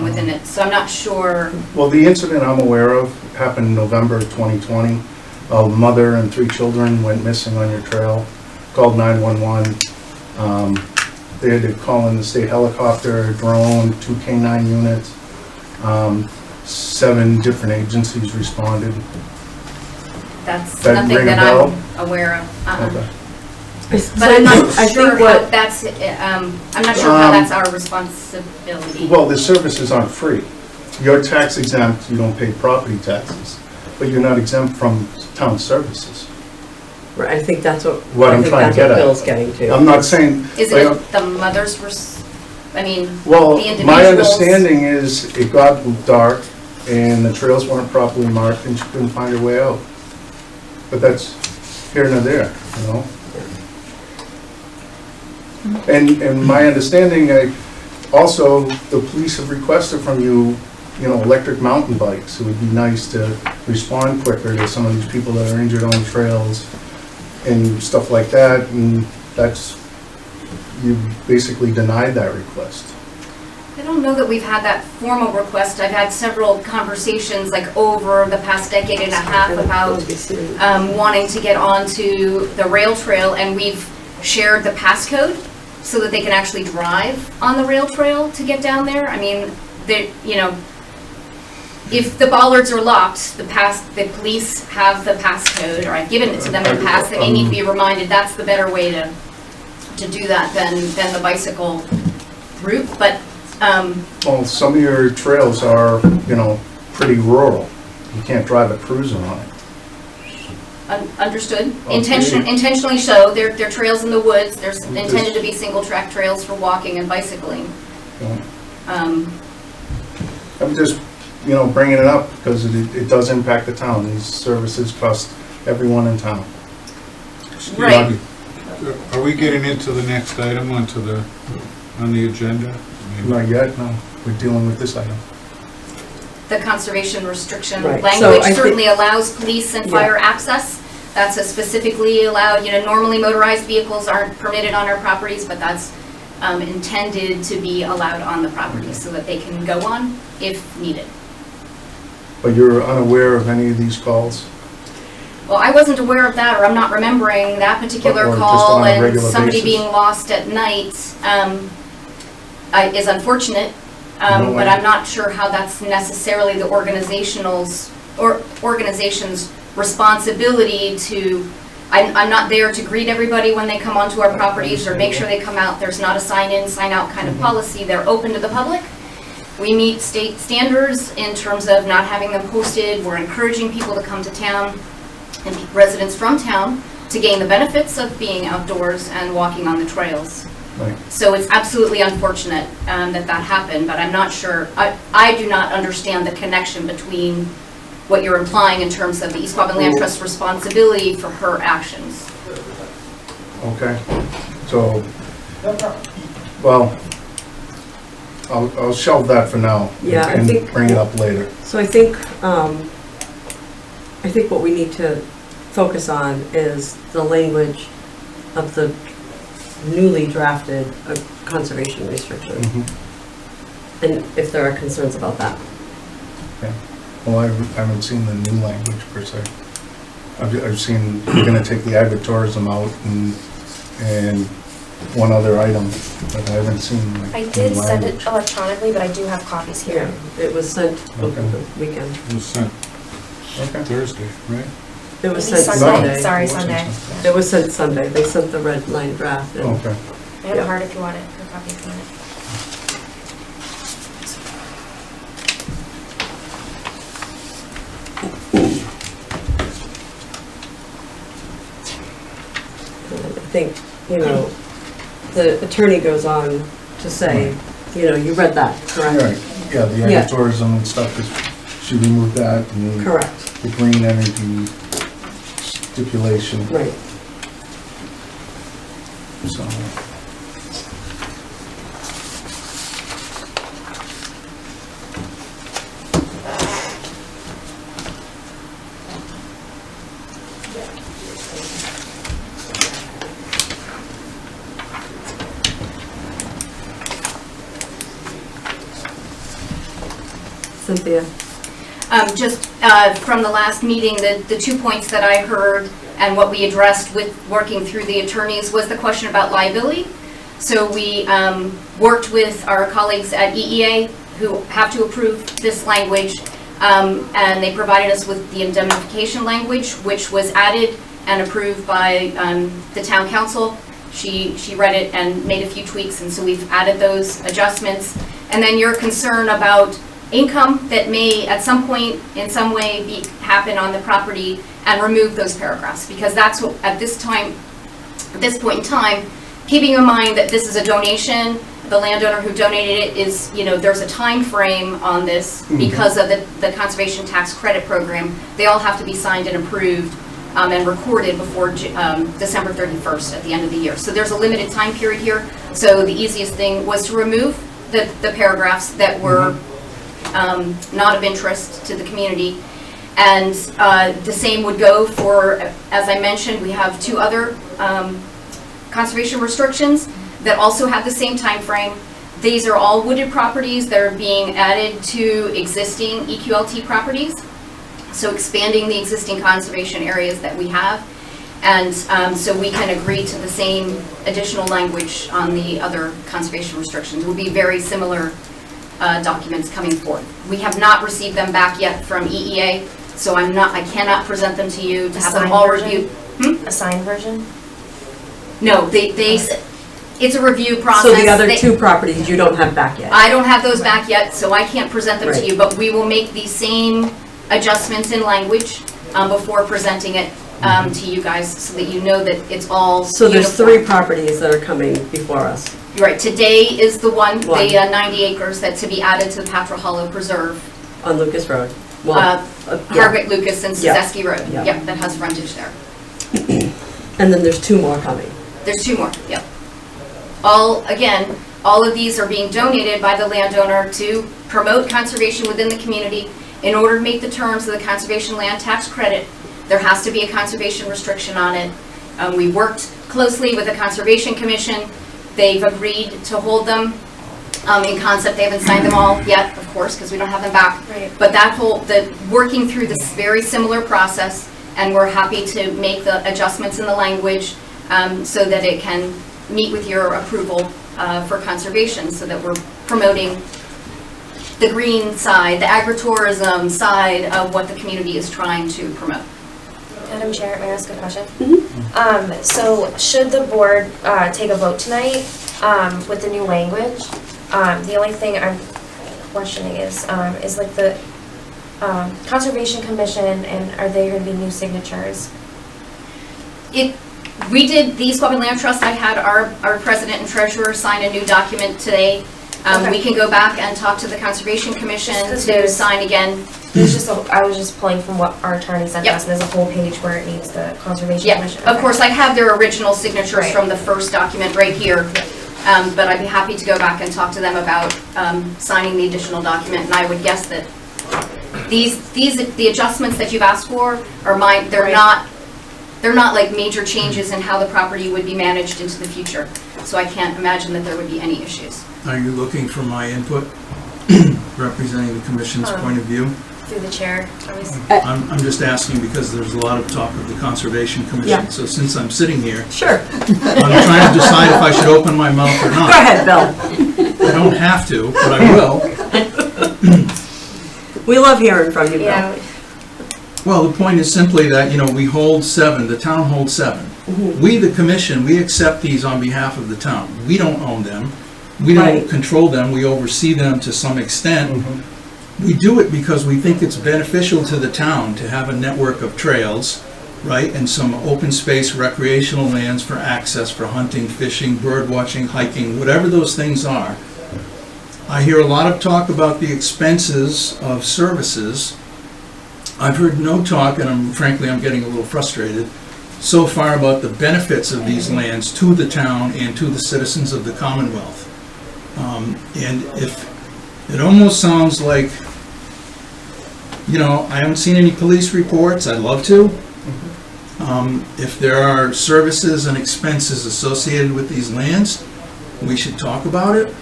within it, so I'm not sure. Well, the incident I'm aware of happened in November 2020. A mother and 3 children went missing on your trail, called 911. They had to call in the state helicopter, a drone, 2 K9 units. 7 different agencies responded. That's That nothing ring a that bell? I'm aware of. Okay. But I'm not I sure think how what, that's, I'm not sure how that's our responsibility. Well, the services aren't free. You're tax exempt, you don't pay property taxes, but you're not exempt from town services. right, I think that's what, What I I'm think trying to that's get what at. Bill's getting to. I'm not saying. Isn't like, it the mother's, I mean, Well, the individuals? my understanding is it got dark and the trails weren't properly marked and she couldn't find her way out. But that's here nor there, you know? And my understanding, also, the police have requested from you, you know, electric mountain bikes. It would be nice to respond quicker to some of these people that are injured on trails and stuff like that, and that's, you basically denied that request. I don't know that we've had that formal request. I've had several conversations, like over the past decade and a half, about wanting to get onto the rail trail, and we've shared the passcode so that they can actually drive on the rail trail to get down there. I mean, you know, if the bollards are locked, the police have the passcode, or I've given it to them in the past. They may need to be reminded that's the better way to do that than the bicycle route. But Well, some of your trails are, you know, pretty rural. You can't drive a cruiser on it. Understood. Okay. Intentionally so. They're trails in the woods. There's intended to be single-track trails for walking and bicycling. Yeah. Um, I'm just, you know, bringing it up because it does impact the town. These services cost everyone in town. Right. Are we getting into the next item on the agenda? Not yet, no. We're dealing with this item. The conservation restriction Right, so language I think- certainly allows police and fire access. That's a specifically allowed, you know, normally motorized vehicles aren't permitted on our properties, but that's intended to be allowed on the property so that they can go on if needed. But you're unaware of any of these calls? Well, I wasn't aware of that, or I'm not remembering that particular Or just call, on a and regular somebody basis? being lost at night is unfortunate, No but way. I'm not sure how that's necessarily the organization's responsibility to, I'm not there to greet everybody when they come onto our properties or make sure they come out. There's not a sign-in, sign-out kind of policy. They're open to the public. We meet state standards in terms of not having them posted. We're encouraging people to come to town and residents from town to gain the benefits of being outdoors and walking on the trails. Right. So it's absolutely unfortunate that happened, but I'm not sure, I do not understand the connection between what you're implying in terms of the East Quabbin Land Trust's responsibility for her actions. Okay. So, well, I'll shelve that for now. Yeah, I and think- bring it up later. So I think what we need to focus on is the language of the newly drafted conservation restriction, Mhm. and if there are concerns about that. Okay. Well, I haven't seen the new language per se. I've seen, you're gonna take the agritourism out and one other item, but I haven't seen like I new did send it language. electronically, but I do have copies here. Yeah, it was sent over Okay. the weekend. It was sent Okay. Thursday, right? It was Maybe sent Sunday. Sunday. Sorry, It wasn't Sunday. sent. It was sent Sunday. They sent the red line draft. And Okay. I have Yeah. a hard if you want it, or a copy if you want it. I think, you know, the attorney goes on to say, you know, you read that, correct? Right, yeah, the Yeah. agritourism and stuff, she removed that, and Correct, the green energy stipulation, right. so. Cynthia? Just from the last meeting, the 2 points that I heard and what we addressed with working through the attorneys was the question about liability. So we worked with our colleagues at EEA who have to approve this language, and they provided us with the indemnification language, which was added and approved by the town council. She read it and made a few tweaks, and so we've added those adjustments. And then your concern about income that may at some point in some way happen on the property, and remove those paragraphs, because that's what at this point in time, keeping in mind that this is a donation, the landowner who donated it is, there's a time frame on this because of the conservation tax credit program. They all have to be signed and approved and recorded before December 31st at the end of the year. So there's a limited time period here. So the easiest thing was to remove the paragraphs that were not of interest to the community. And the same would go for, as I mentioned, we have 2 other conservation restrictions that also have the same time frame. These are all wooded properties that are being added to existing EQLT properties, so expanding the existing conservation areas that we have. And so we can agree to the same additional language on the other conservation restrictions. It will be very similar documents coming forth. We have not received them back yet from EEA, so I cannot present them to you to have them all reviewed. A signed version? No, it's a review process. So the other 2 properties you don't have back yet? I don't have those back yet, so I can't present them to you, but we will make the same adjustments in language before presenting it to you guys, so that you know that it's all So there's uniform. 3 properties that are coming before us? Right, today is the one, the 90 acres that's to be added to the Patra Hollow Preserve. On Lucas Road? Hardwick, Lucas, and Yeah. Suzeski Road. Yeah. Yep, that has frontage there. And then there's 2 more coming? There's 2 more, yep. All of these are being donated by the landowner to promote conservation within the community. In order to meet the terms of the conservation land tax credit, there has to be a conservation restriction on it. We worked closely with the Conservation Commission. They've agreed to hold them in concept. They haven't signed them all yet, of course, because we don't have them back. Right. But working through this very similar process, and we're happy to make the adjustments in the language so that it can meet with your approval for conservation, so that we're promoting the green side, the agritourism side of what the community is trying to promote. Madam Chair, may I ask a question? So should the board take a vote tonight with the new language? The only thing I'm questioning is like the Conservation Commission, and are there going to be new signatures? We did the East Quabbin Land Trust. I had our president and treasurer sign a new document today. Okay. We can go back and talk to the Conservation Commission to sign again. I was just pulling from what our attorney sent Yep. us, and there's a whole page where it needs the Conservation Yeah, Commission. of course, I have their original signatures Right. from the first document right here. But I'd be happy to go back and talk to them about signing the additional document. And I would guess that the adjustments that you've asked for are mine. They're Right. not like major changes in how the property would be managed into the future. So I can't imagine that there would be any issues. Are you looking for my input, representing the commission's point of view? Through the chair, obviously. I'm just asking because there's a lot of talk of the Conservation Yeah. Commission. So since I'm sitting here, Sure. I'm trying to decide if I should open my mouth or Go not. ahead, Bill. I don't have to, but I will. We love hearing from you, Bill. Yeah. Well, the point is simply that, we hold 7, the town holds 7. We, the commission, we accept these on behalf of the town. We don't own them. We don't Right. control them. We oversee them to some extent. We do it because we think it's beneficial to the town to have a network of trails, right? And some open space recreational lands for access for hunting, fishing, bird watching, hiking, whatever those things are. I hear a lot of talk about the expenses of services. I've heard no talk, and frankly, I'm getting a little frustrated, so far about the benefits of these lands to the town and to the citizens of the Commonwealth. And if it almost sounds like, I haven't seen any police reports. I'd love to. If there are services and expenses associated with these lands, we should talk about it.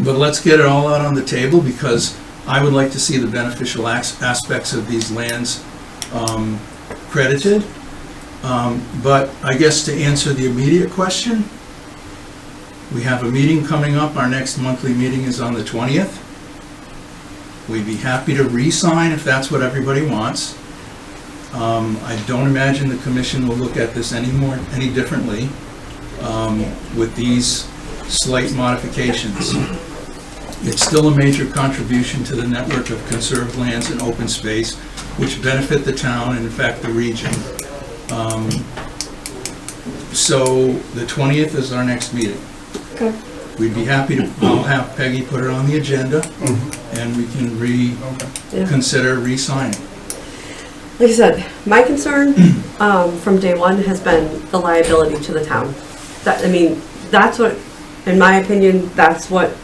But let's get it all out on the table, because I would like to see the beneficial aspects of these lands credited. But I guess to answer the immediate question, we have a meeting coming up. Our next monthly meeting is on the 20th. We'd be happy to re-sign if that's what everybody wants. I don't imagine the commission will look at this any differently with these slight modifications. It's still a major contribution to the network of conserved lands and open space, which benefit the town and in fact the region. So the 20th is our next meeting. Okay. We'd be happy to, I'll have Peggy put it on the agenda and we can reconsider re-signing. Like I said, my concern from day one has been the liability to the town. That, I mean, that's what, in my opinion, that's what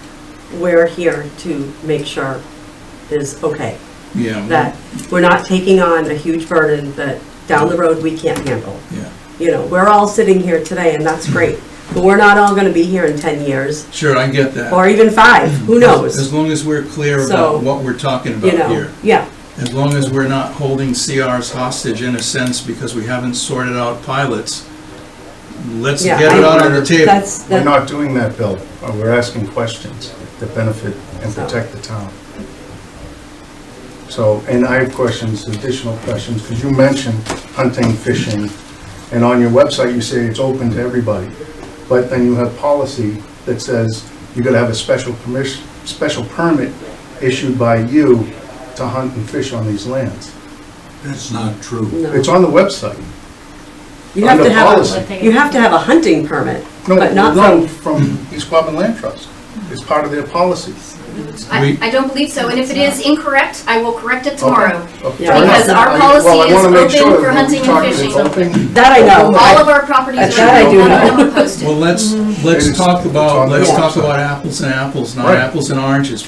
we're here to make sure is okay. Yeah. That we're not taking on a huge burden that down the road we can't handle. Yeah. You know, we're all sitting here today and that's great, but we're not all gonna be here in 10 years, Sure, I get that. or even 5, who knows? As long as we're clear So, about what we're talking You about know, here. yeah, As long as we're not holding CRs hostage in a sense because we haven't sorted out pilots, let's Yeah, get it out on the table. We're not doing that, Bill. We're asking questions that benefit and protect the town. So, and I have questions, additional questions, because you mentioned hunting, fishing, and on your website you say it's open to everybody. But then you have policy that says you gotta have a special permit issued by you to hunt and fish on these lands. That's not true. no. It's on the website. You have under to have, policy. you have to have a hunting permit, No, but not no, from, from East Quabbin Land Trust. It's part of their policy. I don't believe so, and if it is incorrect, I will correct it tomorrow. Okay. Yeah. Because our Well, policy I is wanna make open sure for that hunting we're and talking, fishing. it's open. that I know. All of our properties are, That I do none of know. them are posted. Well, let's It's talk on about the website. apples and apples, not Right. apples and oranges.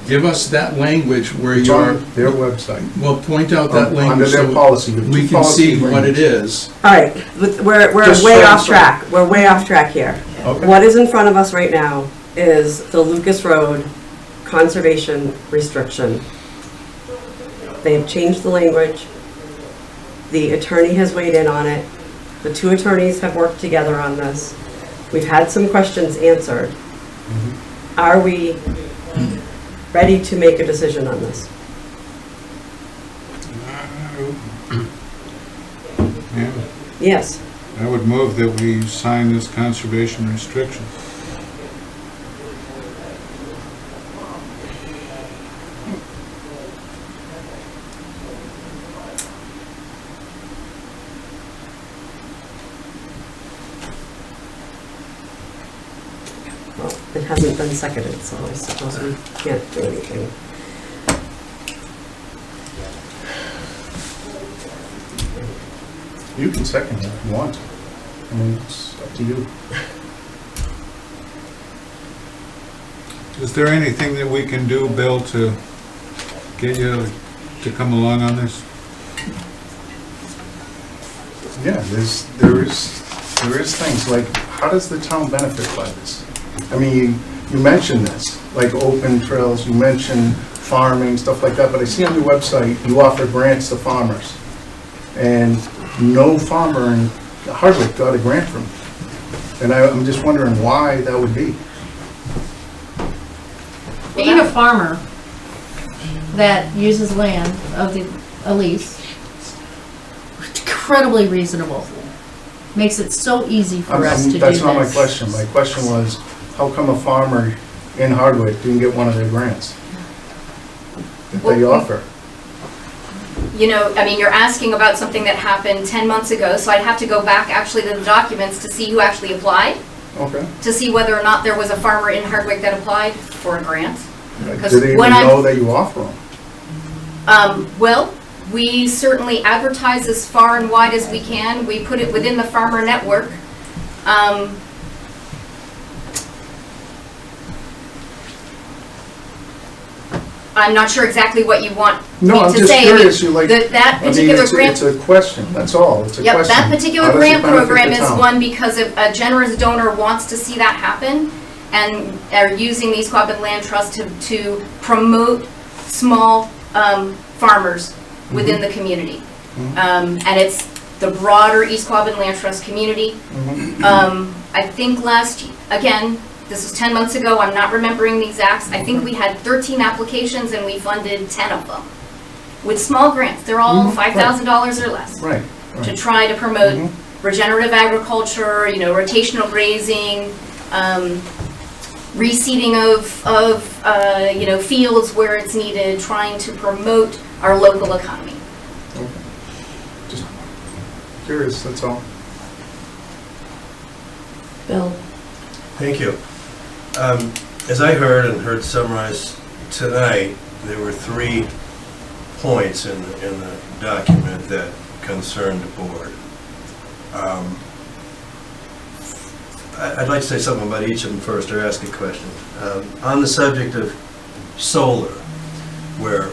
Give us that language where It's you're, on their website. well, point out that Under language their so policy. you have we two can see policy what it languages. is. All right, we're Just way so- off track. We're way off track here. Okay. What is in front of us right now is the Lucas Road conservation restriction. They have changed the language. The attorney has weighed in on it. The 2 attorneys have worked together on this. We've had some questions answered. Are we ready to make a decision on this? Yeah, Yes. I would move that we sign this conservation restriction. Well, it hasn't been seconded, so I suppose we can't do anything. You can second it if you want to. I mean, it's up to you. Is there anything that we can do, Bill, to get you to come along on this? Yeah, there is things like, how does the town benefit by this? I mean, you mentioned this, like open trails, you mentioned farming, stuff like that, but I see on your website, you offer grants to farmers. And no farmer in Hardwick got a grant from you. And I'm just wondering why that would be. Being a farmer that uses land of a lease, incredibly reasonable. Makes it so easy for us to do this. That's not my question. My question was, how come a farmer in Hardwick didn't get one of their grants that they offer? You know, I mean, you're asking about something that happened 10 months ago, so I'd have to go back actually to the documents to see who actually applied, Okay. to see whether or not there was a farmer in Hardwick that applied for a grant. Because Do they even when I'm- know that you offer them? Well, we certainly advertise as far and wide as we can. We put it within the farmer network. I'm not sure exactly what you want me No, I'm to just say. curious, you like, That I mean, particular it's grant. a question, that's all, it's a Yep, question. that particular How does it grant benefit program the is town? one because a generous donor wants to see that happen and are using the East Quabbin Land Trust to promote small farmers within the community. And it's the broader East Quabbin Land Trust community. I think again, this was 10 months ago, I'm not remembering the exacts. I think we had 13 applications and we funded 10 of them with small grants. They're all $5,000 or less. Right. To try to promote regenerative agriculture, rotational grazing, reseeding of fields where it's needed, trying to promote our local economy. Okay. Just curious, that's all. Bill? Thank you. As I heard summarized tonight, there were 3 points in the document that concerned the board. I'd like to say something about each of them first, or ask a question. On the subject of solar, where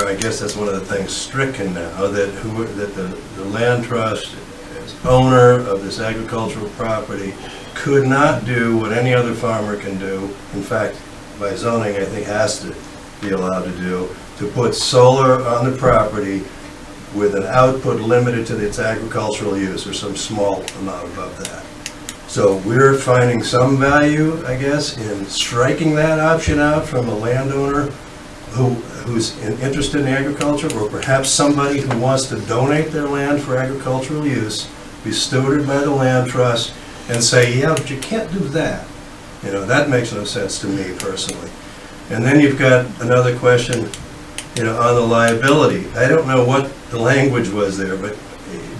I guess that's one of the things stricken now, that the land trust as owner of this agricultural property could not do what any other farmer can do. In fact, by zoning, I think has to be allowed to do, to put solar on the property with an output limited to its agricultural use, or some small amount above that. So we're finding some value, I guess, in striking that option out from a landowner who's interested in agriculture, or perhaps somebody who wants to donate their land for agricultural use, be stewarded by the land trust, and say, yeah, but you can't do that. That makes no sense to me personally. And then you've got another question, on the liability. I don't know what the language was there, but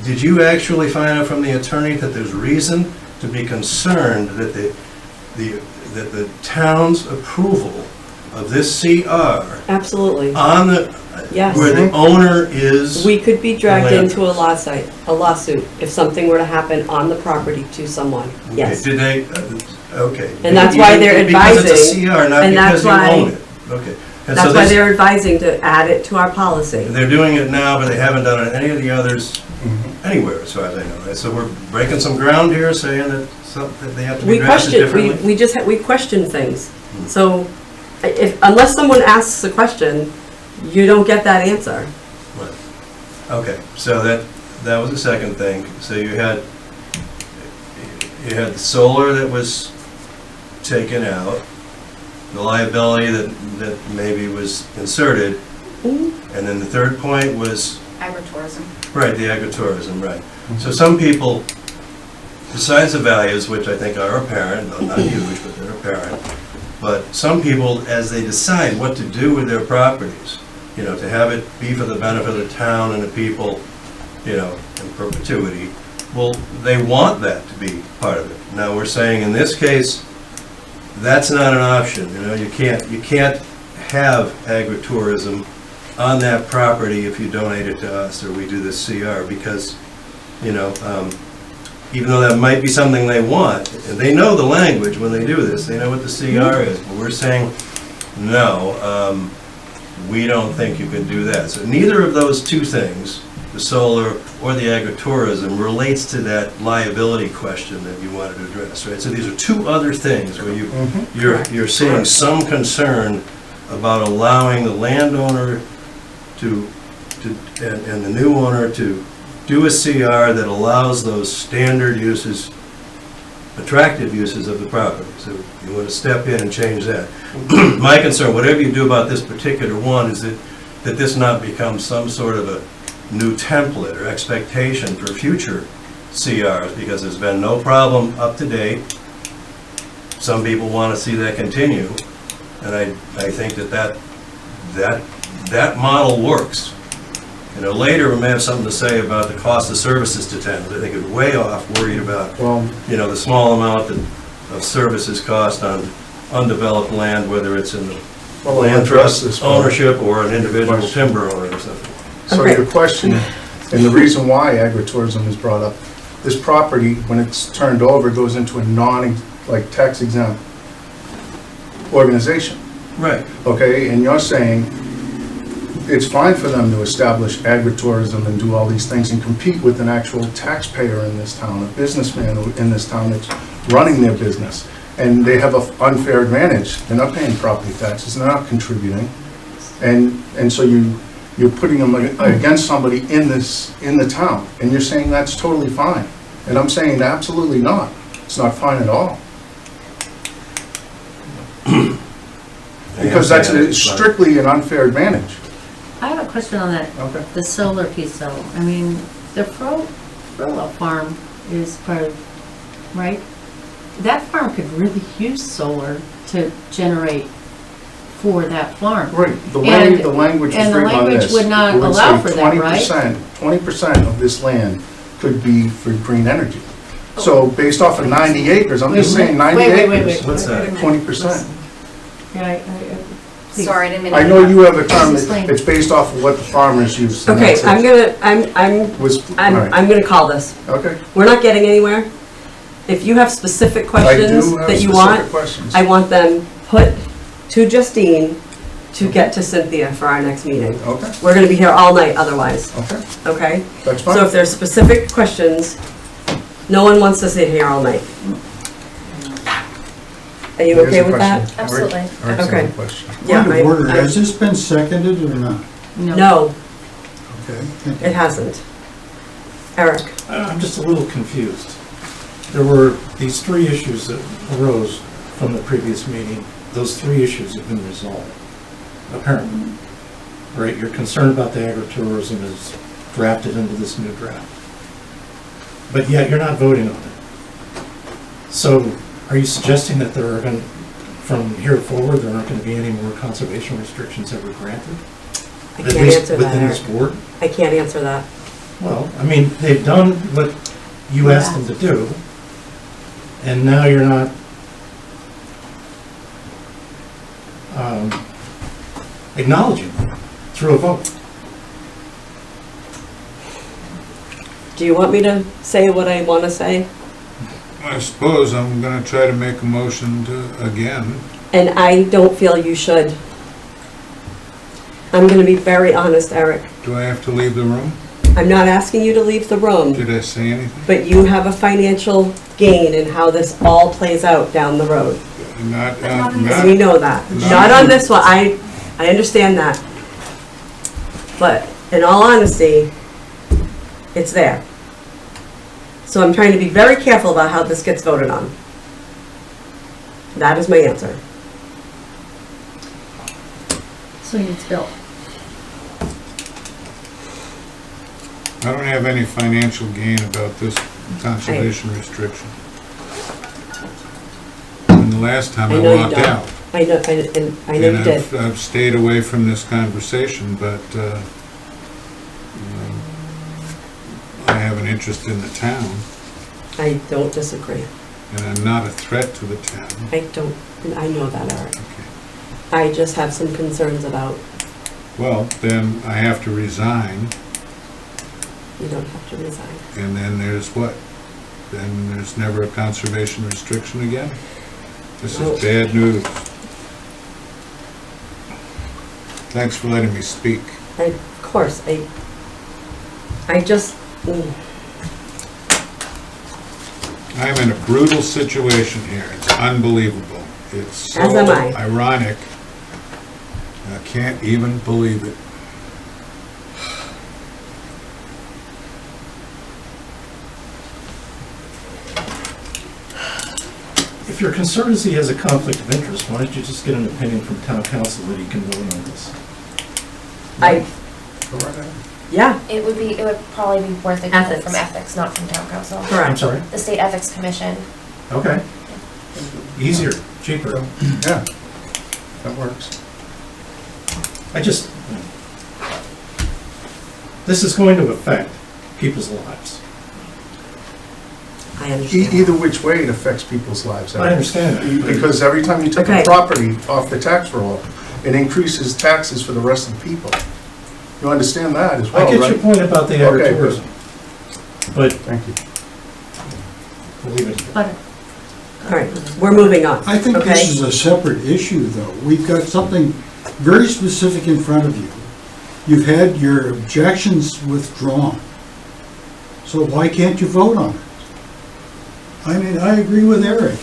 did you actually find out from the attorney that there's reason to be concerned that the town's approval of this CR Absolutely. on the, Yes. where the owner is, We could be dragged The land into a lawsuit if something were to happen on the property to someone. okay, Yes. did they, okay. And that's why they're Because it's advising, a CR, not and because that's you why- own it. Okay. And so That's why this- they're advising to add it to our policy. They're doing it now, but they haven't done it any of the others anywhere, as far as I know. So we're breaking some ground here, saying that they have to be We drafted question, differently? we question things. So unless someone asks a question, you don't get that answer. Right. Okay, so that was the second thing. So you had the solar that was taken out, the liability that maybe was inserted, and then the third point was, Agritourism. right, the agritourism, right. So some people, besides the values, which I think are apparent, though not huge, but they're apparent, but some people, as they decide what to do with their properties, to have it be for the benefit of the town and the people, in perpetuity, well, they want that to be part of it. Now, we're saying in this case, that's not an option, you can't have agritourism on that property if you donate it to us or we do this CR, because, even though that might be something they want, and they know the language when they do this, they know what the CR is, but we're saying, no, we don't think you can do that. So neither of those two things, the solar or the agritourism, relates to that liability question that you wanted to address, right? So these are two other things where you're seeing some concern about allowing the landowner and the new owner to do a CR that allows those standard uses, attractive uses of the property. So you want to step in and change that. My concern, whatever you do about this particular one, is that this not becomes some sort of a new template or expectation for future CRs, because there's been no problem up to date. Some people want to see that continue, and I think that model works. Later we may have something to say about the cost of services to tenants. I think it's way off worried about, the small amount of services cost on undeveloped land, whether it's in the land trust ownership or an individual timber owner or something. So your question, and the reason why agritourism is brought up, this property, when it's turned over, goes into a tax exempt organization. Right. Okay, and you're saying it's fine for them to establish agritourism and do all these things and compete with an actual taxpayer in this town, a businessman in this town that's running their business. And they have an unfair advantage. They're not paying property taxes, they're not contributing. And so you're putting them against somebody in the town, and you're saying that's totally fine. And I'm saying absolutely not. It's not fine at all. Because that's strictly an unfair advantage. I have a question on that, Okay. the solar piece though. I mean, the Furlough farm is part of, right? That farm could really use solar to generate for that farm. Right, the way the language is And the written on language this. would not it would allow say for that, right? 20% of this land could be for green energy. So based off of 90 acres, I'm just saying 90 Wait. acres. What's that? 20%. Yeah, please. Sorry, I didn't mean to. I know you have a term, Just explain. it's based off of what the farmers use. and Okay, that's I'm it. gonna, All right. I'm gonna call this. Okay. We're not getting anywhere. If you have specific I questions do have that you specific want, questions. I want them put to Justine to get to Cynthia for our next meeting. Okay, We're gonna be here all night otherwise, okay, okay? that's So fine. if there's specific questions, no one wants to sit here all night. Are you Here's okay a with that? question. Absolutely. Eric has a Okay. question. Yeah, Point of order, I- has this been seconded or not? No, Okay, thank you. it hasn't. Eric, I'm just a little confused. There were these three issues that arose from the previous meeting. Those three issues have been resolved, apparently. Right, you're concerned about the agritourism is drafted into this new draft. But yet you're not voting on it. So are you suggesting that there are going, from here forward, there aren't going to be any more conservation restrictions ever granted? I At can't least answer that, within this Eric. board? I can't answer that. Well, I mean, they've done what you asked them to do, and now you're not acknowledging them through a vote. Do you want me to say what I want to say? I suppose I'm gonna try to make a motion to, again, And I don't feel you should. I'm gonna be very honest, Eric. do I have to leave the room? I'm not asking you to leave the room, Did I say anything? but you have a financial gain in how this all plays out down the road. Not, not in And we know that. Not on this one, I understand that. But in all honesty, it's there. So I'm trying to be very careful about how this gets voted on. That is my answer. So it's built. I don't have any financial gain about this conservation restriction. And the last time I I know you walked don't. out. I know, and I know you And did. I've stayed away from this conversation, but I have an interest in the town, I don't disagree. and I'm not a threat to the town. I know that, Eric. Okay. I just have some concerns about, Well, then I have to resign, you don't have to resign. and then there's what? Then there's never a conservation restriction again? This No. is bad news. Thanks for letting me speak. Of course, I just, I'm in a brutal situation here. It's unbelievable. It's so As am I. ironic. I can't even believe it. If your concern is he has a conflict of interest, why don't you just get an opinion from town council that he can vote on this? Go right ahead. yeah, It would probably be worth it Ethics. from ethics, not from town council. I'm correct. sorry? The state ethics commission. Okay. Easier, cheaper. Yeah, that works. I just, this is going to affect people's lives. I understand. Either which way, it affects people's lives. I understand that. Because every time you take Okay. a property off the tax roll, it increases taxes for the rest of the people. You understand that as well, I right? get your point about the Okay. agritourism, but Thank you. we'll leave it here. But All right, we're moving on. I think okay? this is a separate issue, though. We've got something very specific in front of you. You've had your objections withdrawn. So why can't you vote on it? I mean, I agree with Eric.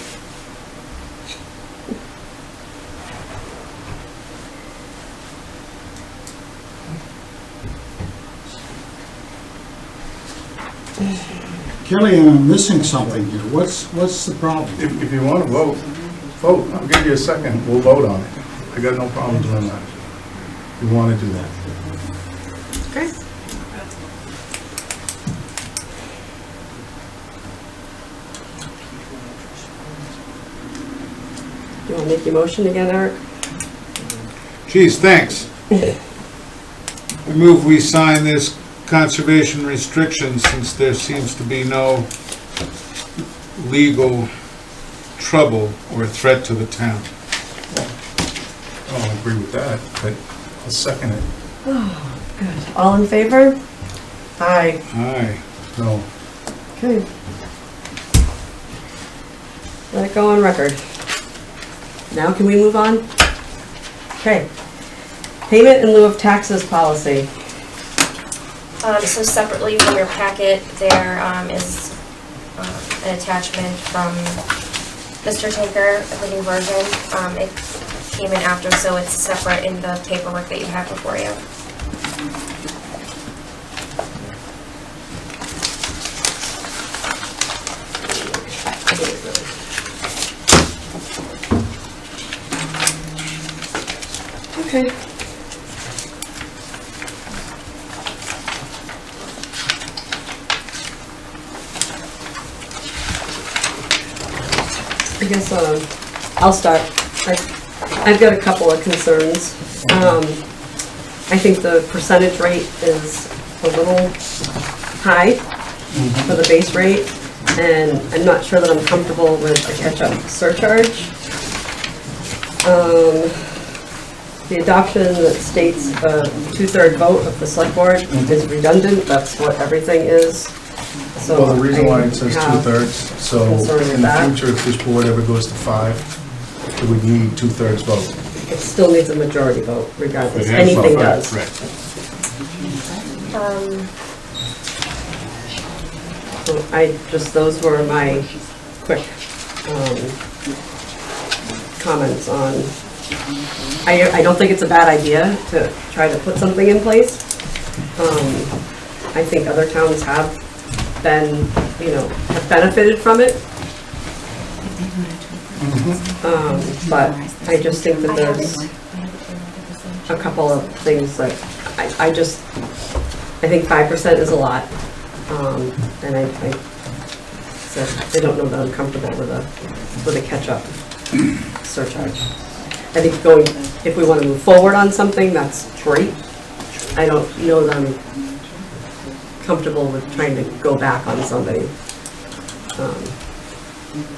Kelly, I'm missing something here. What's the problem? If you want to vote, vote. I'll give you a second. We'll vote on it. I got no problem doing that. If you want to do that. Okay. You want to make your motion again, Eric? Geez, thanks. I move we sign this conservation restriction since there seems to be no legal trouble or threat to the town. I don't agree with that, but I'll second it. Oh, good. All in favor? Aye. Aye. No. Okay. Let it go on record. Now can we move on? Okay. Payment in lieu of taxes policy. So separately from your packet, there is an attachment from Mr. Tinker, the new version. It came in after, so it's separate in the paperwork that you have before you. Okay. I guess I'll start. I've got a couple of concerns. I think the percentage rate is a little high for the base rate, and I'm not sure that I'm comfortable with a catch-up surcharge. The adoption that states a 2/3 vote of the select board is redundant. That's what everything is. So Well, the reason why it says I have 2/3, so concern with in the that. future, if this board ever goes to 5, it would need 2/3 vote. It still needs a majority vote regardless. It has Anything vote, does. right. So those were my quick comments on, I don't think it's a bad idea to try to put something in place. I think other towns have been, have benefited from it. But I just think that there's a couple of things that I think 5% is a lot. And I said, I don't know that I'm comfortable with a catch-up surcharge. I think if we want to move forward on something, that's great. I don't know that I'm comfortable with trying to go back on somebody.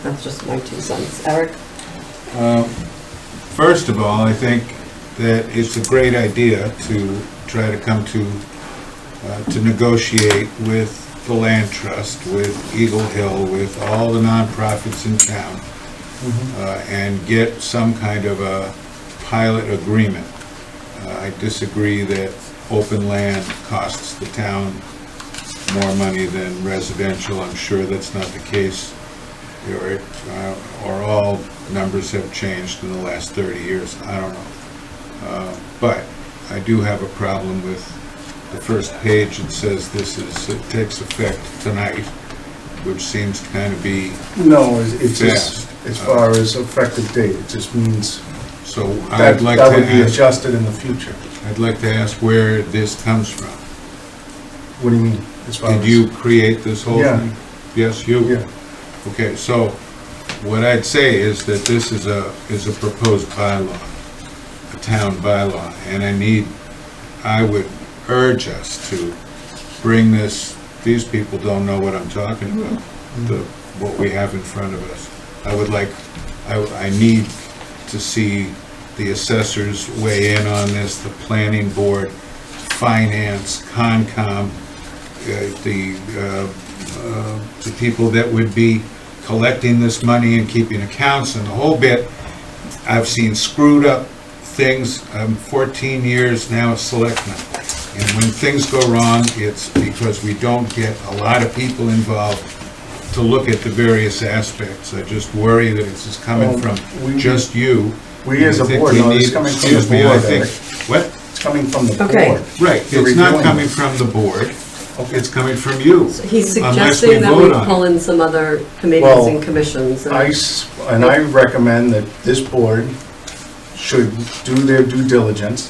That's just my 2 cents. Eric? First of all, I think that it's a great idea to try to come to negotiate with the land trust, with Eagle Hill, with all the nonprofits in town, and get some kind of a pilot agreement. I disagree that open land costs the town more money than residential. I'm sure that's not the case, or all numbers have changed in the last 30 years. I don't know. But I do have a problem with the first page. It says it takes effect tonight, which seems to kind of be No, it's just, fast. as far as effective date, it just means So that I'd like that would be to ask, adjusted in the future. I'd like to ask where this comes from. What do you mean? As far Did as- you create this whole Yeah. thing? Yes, you? Yeah. Okay, so what I'd say is that this is a proposed bylaw, a town bylaw, and I would urge us to bring these people don't know what I'm talking about, what we have in front of us. I need to see the assessors weigh in on this, the planning board, finance, Concom, the people that would be collecting this money and keeping accounts and the whole bit. I've seen screwed up things. I'm 14 years now as selectman. And when things go wrong, it's because we don't get a lot of people involved to look at the various aspects. I just worry that it's just coming from just you. We as a I think board, we no, it's need- coming from excuse the me, I board, think- Eric. What? It's coming from the Okay. board. Right, You're it's not reviewing coming it. from the board, it's coming from you. So he's Unless suggesting that we vote on it. pull in some other committees Well, and commissions. and- I recommend that this board should do their due diligence,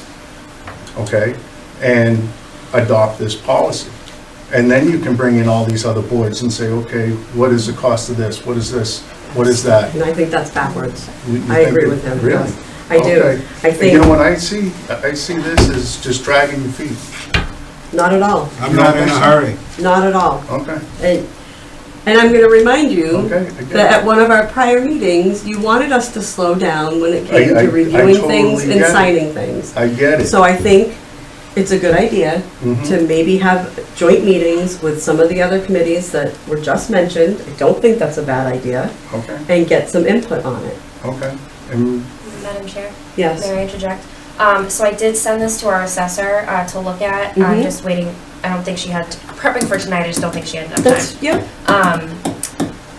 okay, and adopt this policy. And then you can bring in all these other boards and say, okay, what is the cost of this? What is this? What is that? And I think that's backwards. You I think agree that- with him. Really? Yes. I do. Okay. I And think, you know what I see this as just dragging your feet. not at all, I'm not in a hurry. not at all. Okay, And I'm gonna remind you okay. I that get at one of our prior meetings, you wanted us to slow down when it came I to reviewing totally things and get it. signing things. it. I get it. So I think it's a good idea Mhm. to maybe have joint meetings with some of the other committees that were just mentioned. I don't think that's a bad idea, Okay, and get some input on it. okay. And Madam Chair? Yes. May I interject? So I did send this to our assessor to look at. I'm Mhm. just waiting. I don't think she had, prepping for tonight, I just don't think she had enough That's, time. yeah,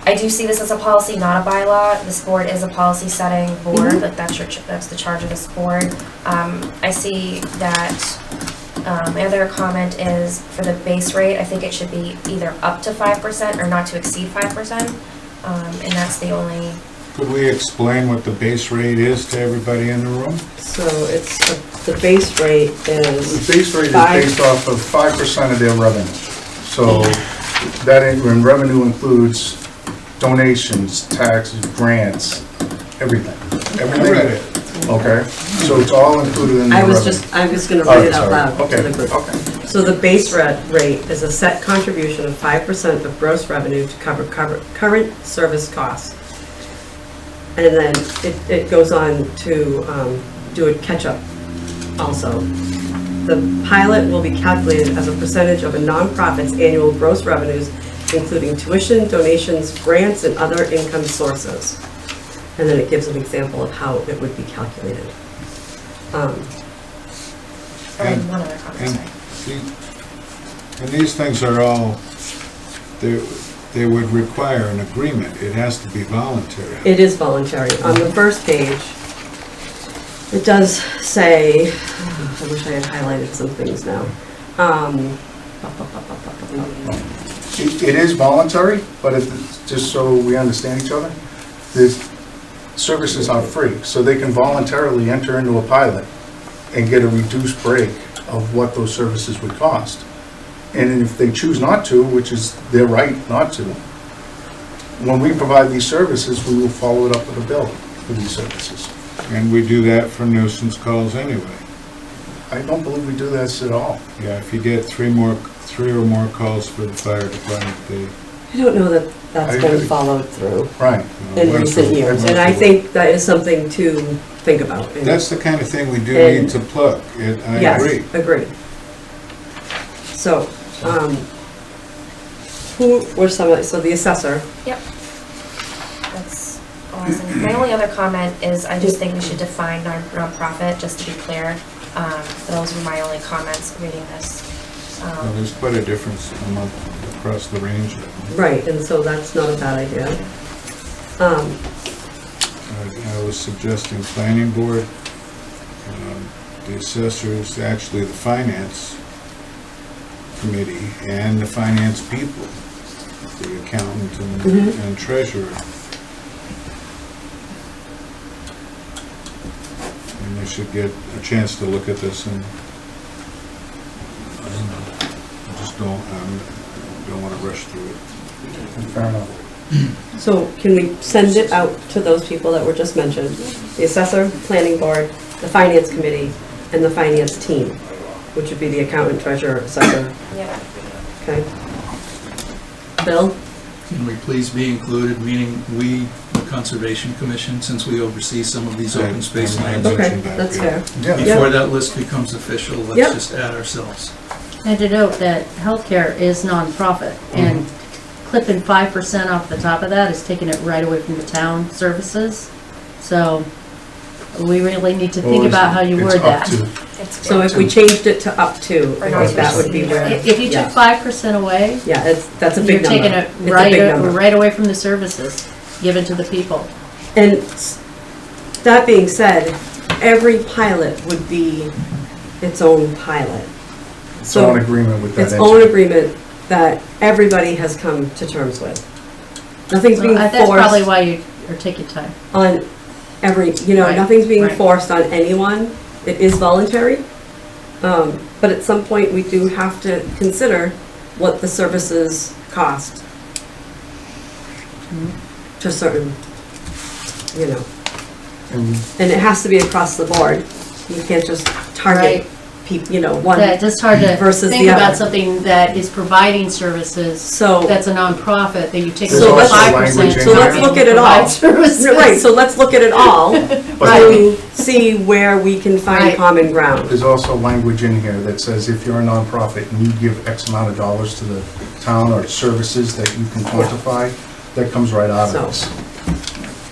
I do see this as a policy, not a bylaw. This board is a policy setting board, Mhm. like that's the charge of this board. I see that, my other comment is for the base rate, I think it should be either up to 5% or not to exceed 5%. And that's the only, Could we explain what the base rate is to everybody in the room? so it's, the base rate is, the base rate is Five. based off of 5% of their revenue. So that, and revenue includes donations, taxes, grants, everything. I read Everything, it. okay? So it's all included in the I revenue. was gonna Oh, read it out sorry. loud to Okay, the group. okay. So the base rate is a set contribution of 5% of gross revenue to cover current service costs. And then it goes on to do a catch-up also. The pilot will be calculated as a percentage of a nonprofit's annual gross revenues, including tuition, donations, grants, and other income sources. And then it gives an example of how it would be calculated. oh, and And- one other comment, And, sorry. see, and these things are all, they would require an agreement. It has to be voluntary. It is voluntary. On the first page, it does say, I wish I had highlighted some things now. It is voluntary, but just so we understand each other, the services are free, so they can voluntarily enter into a pilot and get a reduced break of what those services would cost. And if they choose not to, which is their right not to, when we provide these services, we will follow it up with a bill for these services. And we do that for nuisance calls anyway. I don't believe we do this at all. Yeah, if you get three or more calls for the fire department, they. I don't know that that's I been agree. followed through Right. in recent years, and I think that is something to think about. And- That's the kind of thing we do And- need to plug. I Yes, agree. agree. So, who were some, so the assessor, Yep. That's awesome. My only other comment is I just think we should define nonprofit, just to be clear. Those were my only comments reading this. Well, there's quite a difference across the range. right, and so that's not a bad idea. I was suggesting planning board, the assessors, actually the finance committee, and the finance people, the accountant and treasurer. And they should get a chance to look at this, and I just don't want to rush through it. Fair enough. So can we send it out to those people that were just mentioned? The assessor, planning board, the finance committee, and the finance team, which would be the accountant, treasurer, assessor, Yeah. okay? Bill? Can we please be included, meaning we, the Conservation Commission, since we oversee some of these open space lands? Okay, that's fair. Yeah. Before that list becomes official, Yep. let's just add ourselves. And to note that healthcare is nonprofit, and clipping 5% off the top of that is taking it right away from the town services. So we really need to think about how you It's word up that. to. So if we changed it to up to, I think that would be where. If you took 5% away, Yeah, that's a you're big number. taking it It's a big number. right away from the services given to the people. And that being said, every pilot would be its own pilot. Its own agreement with that Its entity. own agreement that everybody has come to terms with. Nothing's So being that's probably forced why you are taking time. on every, Right, nothing's being right. forced on anyone. It is voluntary. But at some point, we do have to consider what the services cost. To certain, And and it has to be across the board. You can't just target Right. people, one. Yeah, it's just hard to versus think the about other. something that is providing services, So, that's a nonprofit, that you take So let's- 5%. So let's look at it all. Provide services. right, so let's look at it all But to see where we can find Right. common ground. there's also language in here that says if you're a nonprofit and you give X amount of dollars to the town or services that you can quantify, that comes right out of this.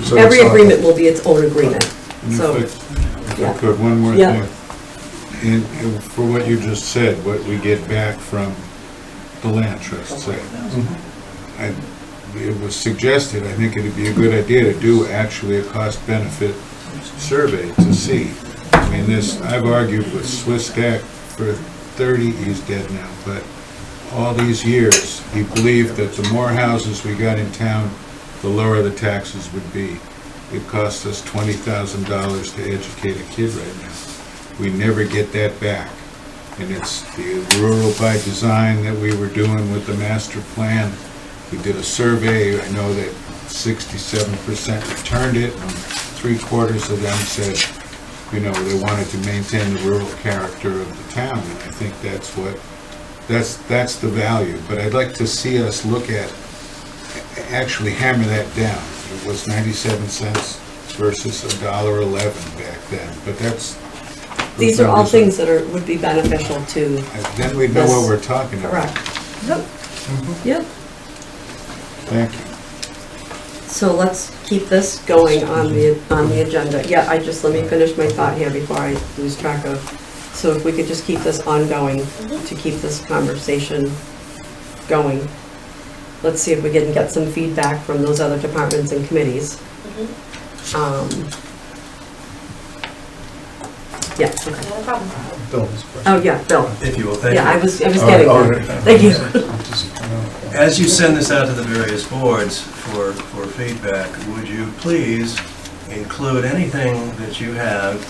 So Every it's not- agreement will be its own agreement. And So, if I yeah. could, one more Yeah. thing. And for what you just said, what we get back from the land trust, say. It was suggested, I think it'd be a good idea to do actually a cost-benefit survey to see. I mean, I've argued with Swiss Tech for 30, he's dead now, but all these years, he believed that the more houses we got in town, the lower the taxes would be. It costs us $20,000 to educate a kid right now. We never get that back. And it's the rural by design that we were doing with the master plan. We did a survey, I know that 67% returned it, and 3/4 of them said, they wanted to maintain the rural character of the town, and I think that's the value. But I'd like to see us look at, actually hammer that down. It was 97 cents versus $1.11 back then, but these are all things that would be beneficial to, then we know what we're talking about. correct. Yep. Yep. Thank you. So let's keep this going on the agenda. Yeah, let me finish my thought here before I lose track of. So if we could just keep this ongoing, to keep this conversation going. Let's see if we can get some feedback from those other departments and committees. Yeah, okay. Not a problem. Bill's question. Oh, yeah, Bill. If you will, thank you. Yeah, I was getting there. Thank you. As you send this out to the various boards for feedback, would you please include anything that you have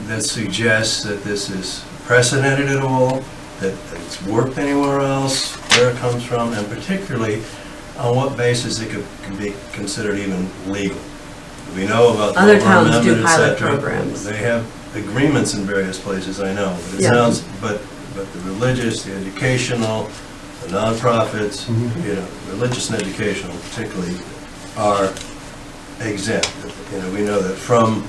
that suggests that this is precedented at all, that it's worked anywhere else, where it comes from, and particularly on what basis it can be considered even legal. We know about the Other towns do amendment, et pilot cetera. programs. They have agreements in various places, I know. But it Yeah. sounds, but the religious, the educational, the nonprofits, religious and educational particularly, are exempt. We know that from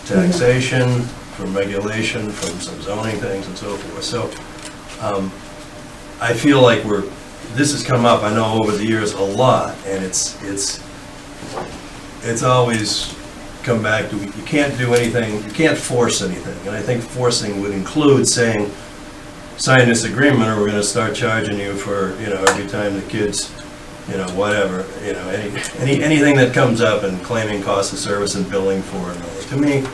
taxation, from regulation, from some zoning things and so forth. So I feel like this has come up, I know over the years, a lot, and it's always come back to, you can't do anything, you can't force anything. And I think forcing would include saying, sign this agreement or we're gonna start charging you for, every time the kids, whatever, anything that comes up and claiming cost of service and billing for it. To me,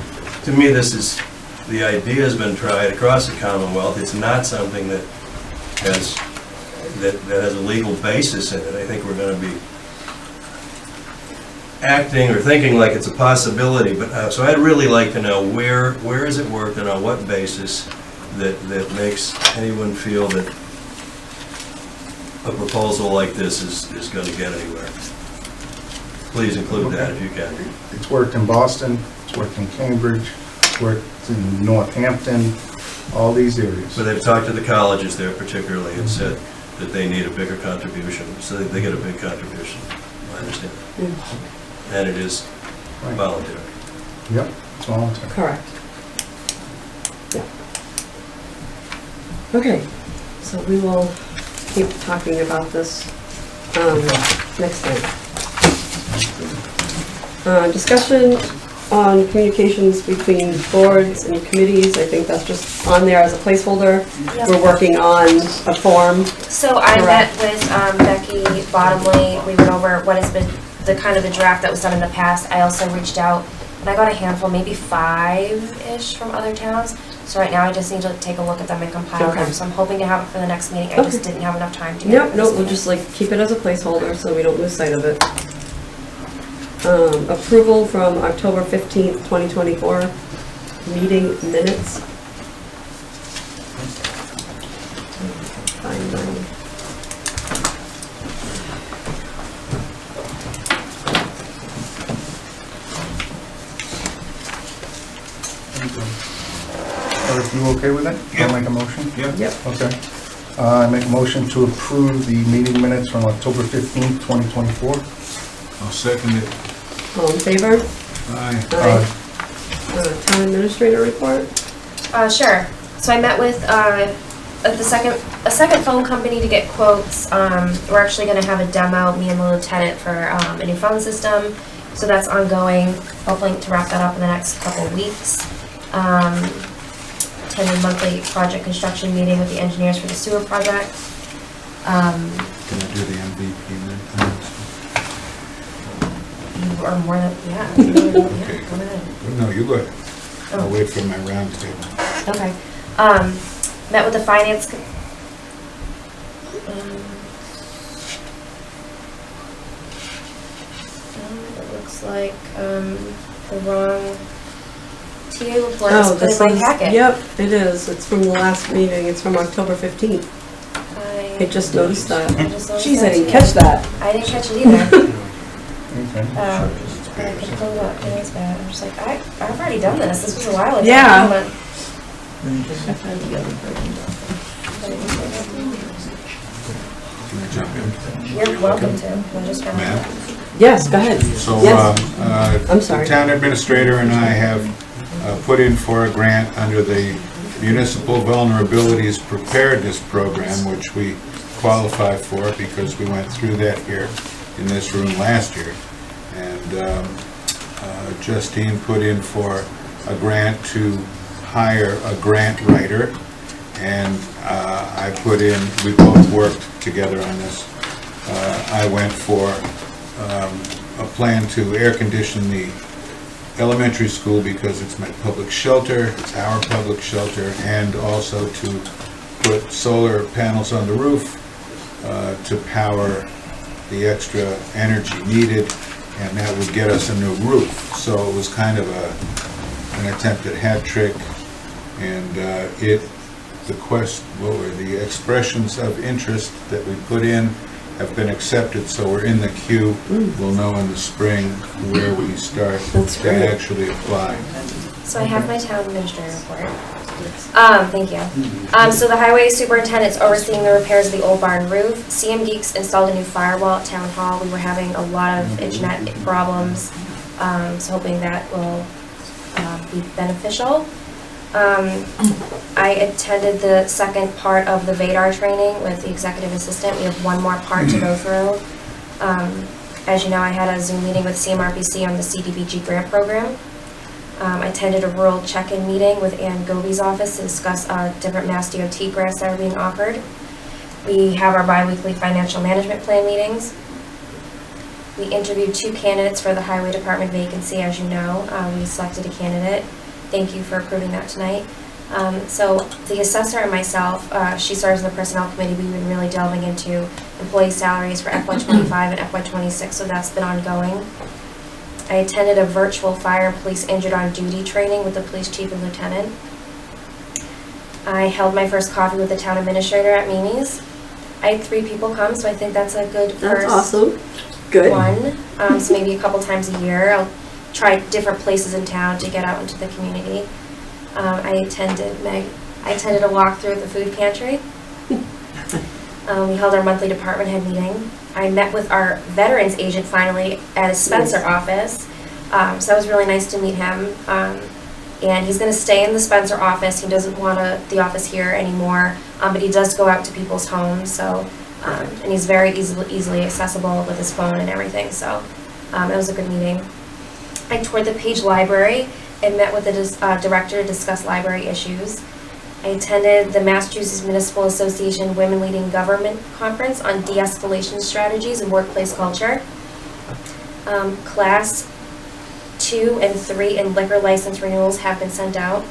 the idea has been tried across the Commonwealth. It's not something that has a legal basis in it. I think we're gonna be acting or thinking like it's a possibility, but so I'd really like to know where has it worked and on what basis that makes anyone feel that a proposal like this is going to get anywhere. Please include that if you can. It's worked in Boston, it's worked in Cambridge, it's worked in Northampton, all these areas. But they've talked to the colleges there particularly and said that they need a bigger contribution, so that they get a big contribution. I understand. And it is Right. voluntary. Yep, it's voluntary. Correct. Yeah. Okay, so we will keep talking about this Next time. Discussion on communications between boards and committees. I think that's just on there as a placeholder. Yep. We're working on a form. So I met with Becky Bottomley. We went over what has been the kind of the draft that was done in the past. I also reached out and I got a handful, maybe 5-ish from other towns. So right now I just need to take a look at them and compile Okay. them. So I'm hoping to have it for the next meeting. I just didn't have enough time to get it Nope, for nope, this we'll meeting. just like keep it as a placeholder so we don't lose sight of it. Approval from October 15th, 2024, meeting minutes. Find them. Are you okay with that? I'll make a motion? Yep. Okay. I make a motion to approve the meeting minutes from October 15th, 2024. I'll second it. All in favor? Aye. Aye. Town administrator report? Sure. So I met with a second phone company to get quotes. We're actually going to have a demo, me and the lieutenant, for a new phone system. So that's ongoing. Hoping to wrap that up in the next couple of weeks. Attended monthly project construction meeting with the engineers for the sewer project. Can I do the MVP then? You are more than, yeah. Go ahead. No, you go ahead. I'll Oh. wait for my round table. Okay. Met with the finance. It looks like the wrong TA report is put in my packet. Yep, it is. It's from the last meeting. It's from October 15th. I just noticed that. Jeez, I didn't catch that. I didn't catch it either. Okay. I can pull it up. It is bad. I'm just like, I've already done this. This was a while ago. Yeah. Hold on. Can I jump in? You're welcome to. I just found Ma'am? it. Yes, go ahead. So, Yes. I'm sorry. The town administrator and I have put in for a grant under the Municipal Vulnerabilities Preparedness Program, which we qualify for because we went through that here in this room last year. And Justine put in for a grant to hire a grant writer, and I put in, we both worked together on this. I went for a plan to air condition the elementary school because it's my public shelter, it's our public shelter, and also to put solar panels on the roof to power the extra energy needed, and that would get us a new roof. So it was kind of an attempt at hat trick, and the expressions of interest that we put in have been accepted, so we're in the queue. We'll know in the spring where we start to actually apply. So I have my town administrator report. Thank you. So the highway superintendent's overseeing the repairs of the old barn roof. CM Geeks installed a new firewall at Town Hall. We were having a lot of internet problems, so hoping that will be beneficial. I attended the second part of the VADAR training with the executive assistant. We have one more part to go through. As you know, I had a Zoom meeting with CMRPC on the CDBG grant program. I attended a rural check-in meeting with Ann Goby's office to discuss different Mass DOT grants that are being offered. We have our bi-weekly financial management plan meetings. We interviewed 2 candidates for the highway department vacancy, as you know. We selected a candidate. Thank you for approving that tonight. So the assessor and myself, she serves in the personnel committee. We've been really delving into employee salaries for FY25 and FY26, so that's been ongoing. I attended a virtual fire and police injured on duty training with the police chief and lieutenant. I held my first coffee with the town administrator at Mimi's. I had 3 people come, so I think that's a good That's first awesome. Good. one. So maybe a couple times a year. I'll try different places in town to get out into the community. I attended a walkthrough at the food pantry. We held our monthly department head meeting. I met with our veterans agent finally at his Spencer office. So that was really nice to meet him. And he's going to stay in the Spencer office. He doesn't want the office here anymore, but he does go out to people's homes. So And he's very easily accessible with his phone and everything, so it was a good meeting. I toured the Page Library and met with the director to discuss library issues. I attended the Massachusetts Municipal Association Women Leading Government Conference on de-escalation strategies and workplace culture. Class 2 and 3 and liquor license renewals have been sent out.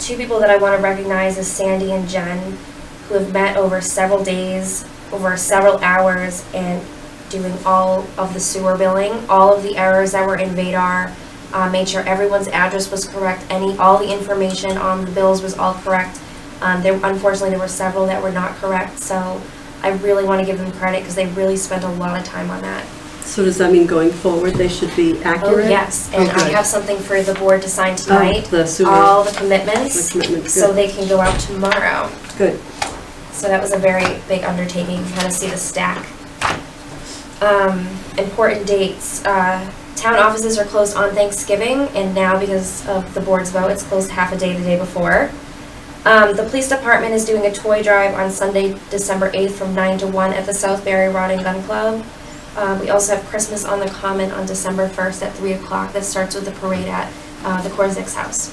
Two people that I want to recognize is Sandy and Jen, who have met over several days, over several hours, and doing all of the sewer billing, all of the errors that were in Vadar, made sure everyone's address was correct, all the information on the bills was all correct. Unfortunately, there were several that were not correct, so I really want to give them credit because they really spent a lot of time on that. So does that mean going forward, they should be accurate? Oh, yes, and I have something for the board to sign tonight. The sewer. All the commitments, The commitments, so good. they can go out tomorrow. Good. So that was a very big undertaking, kind of see the stack. Important dates. Town offices are closed on Thanksgiving, and now because of the board's vote, it's closed half a day the day before. The police department is doing a toy drive on Sunday, December 8th from 9 to 1 at the Southbury Rod and Gun Club. We also have Christmas on the Common on December 1st at 3 o'clock. That starts with the parade at the Korzec's house,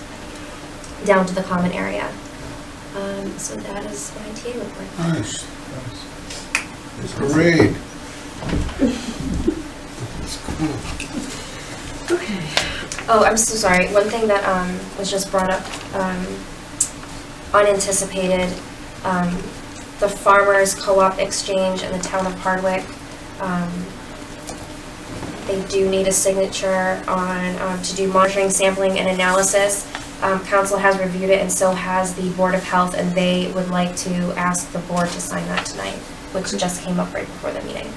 down to the Common area. So that is my TA report. Nice. It's a parade. Okay. Oh, I'm so sorry. One thing that was just brought up, unanticipated, the Farmers Co-op Exchange in the town of Hardwick. They do need a signature on to do monitoring, sampling, and analysis. Council has reviewed it, and so has the Board of Health, and they would like to ask the board to sign that tonight, which just came up right before the meeting.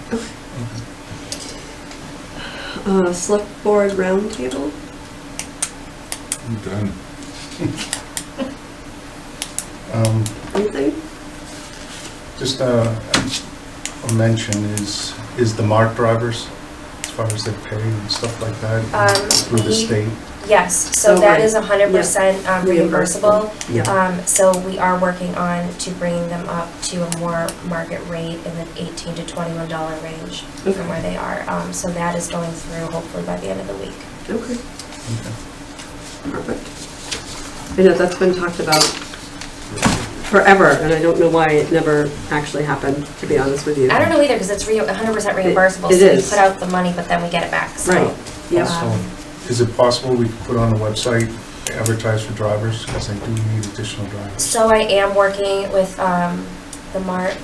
Select board roundtable? I'm done. Anything? Just a mention is the MARC drivers, as far as their pay and stuff like that, through the state. Yes, so Oh, that right. is 100% reimbursable. Yeah. So we are working on to bringing them up to a more market rate in the $18 to $21 range from where they are. So that is going through hopefully by the end of the week. Okay. Perfect. I know that's been talked about forever, and I don't know why it never actually happened, to be honest with you. I don't know either because it's 100% reimbursable. It So is. we put out the money, but then we get it back. So, Right. Yeah. So, is it possible we could put on the website, advertise for drivers, because I do need additional drivers? So I am working with the MART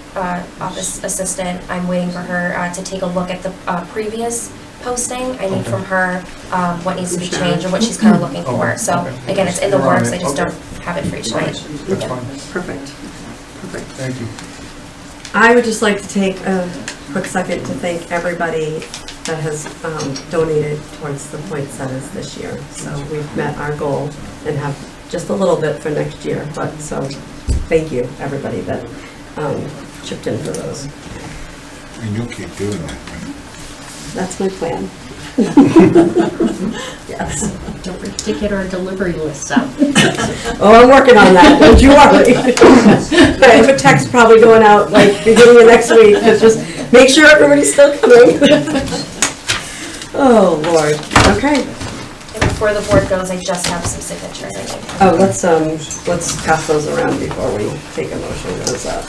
office assistant. I'm waiting for her to take a look at the previous posting. I need from her what needs to be changed or what she's kind of looking for. Okay. So Okay. again, it's in the You're on works. it. I just Okay. don't have it for each night. That's Yeah. fine. Perfect. Perfect. Thank you. I would just like to take a quick second to thank everybody that has donated towards the poinsettias this year. So we've met our goal and have just a little bit for next year, but so thank you, everybody that chipped in for those. And you'll keep doing that, right? That's my plan. Yes. Don't forget to get our delivery lists out. Oh, I'm working on that, don't you worry. I have a text probably going out like beginning of next week, to just make sure everybody's still coming. Oh, Lord, okay. And before the board goes, I just have some signatures I need. Oh, let's pass those around before we take a motion on those up.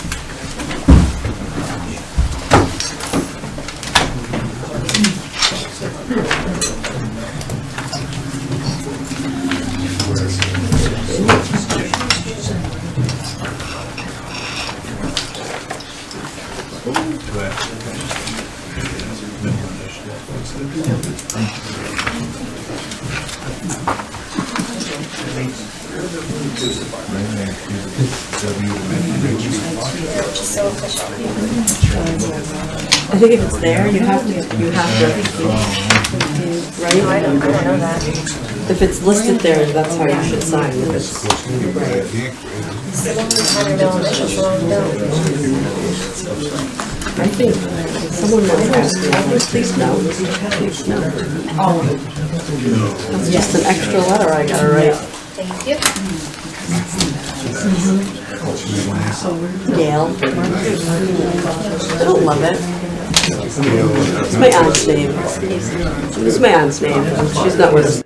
Which is so official. I think if it's there, you have to, No, I right? don't know that. If it's listed there, that's how you should sign. If it's, Someone who's had their no initials, so I know. I think someone might ask me, I think please no. Please no. That's just an extra letter I gotta write. Thank you. Gail. I don't love it. It's my aunt's name. It's my aunt's name. She's not with us.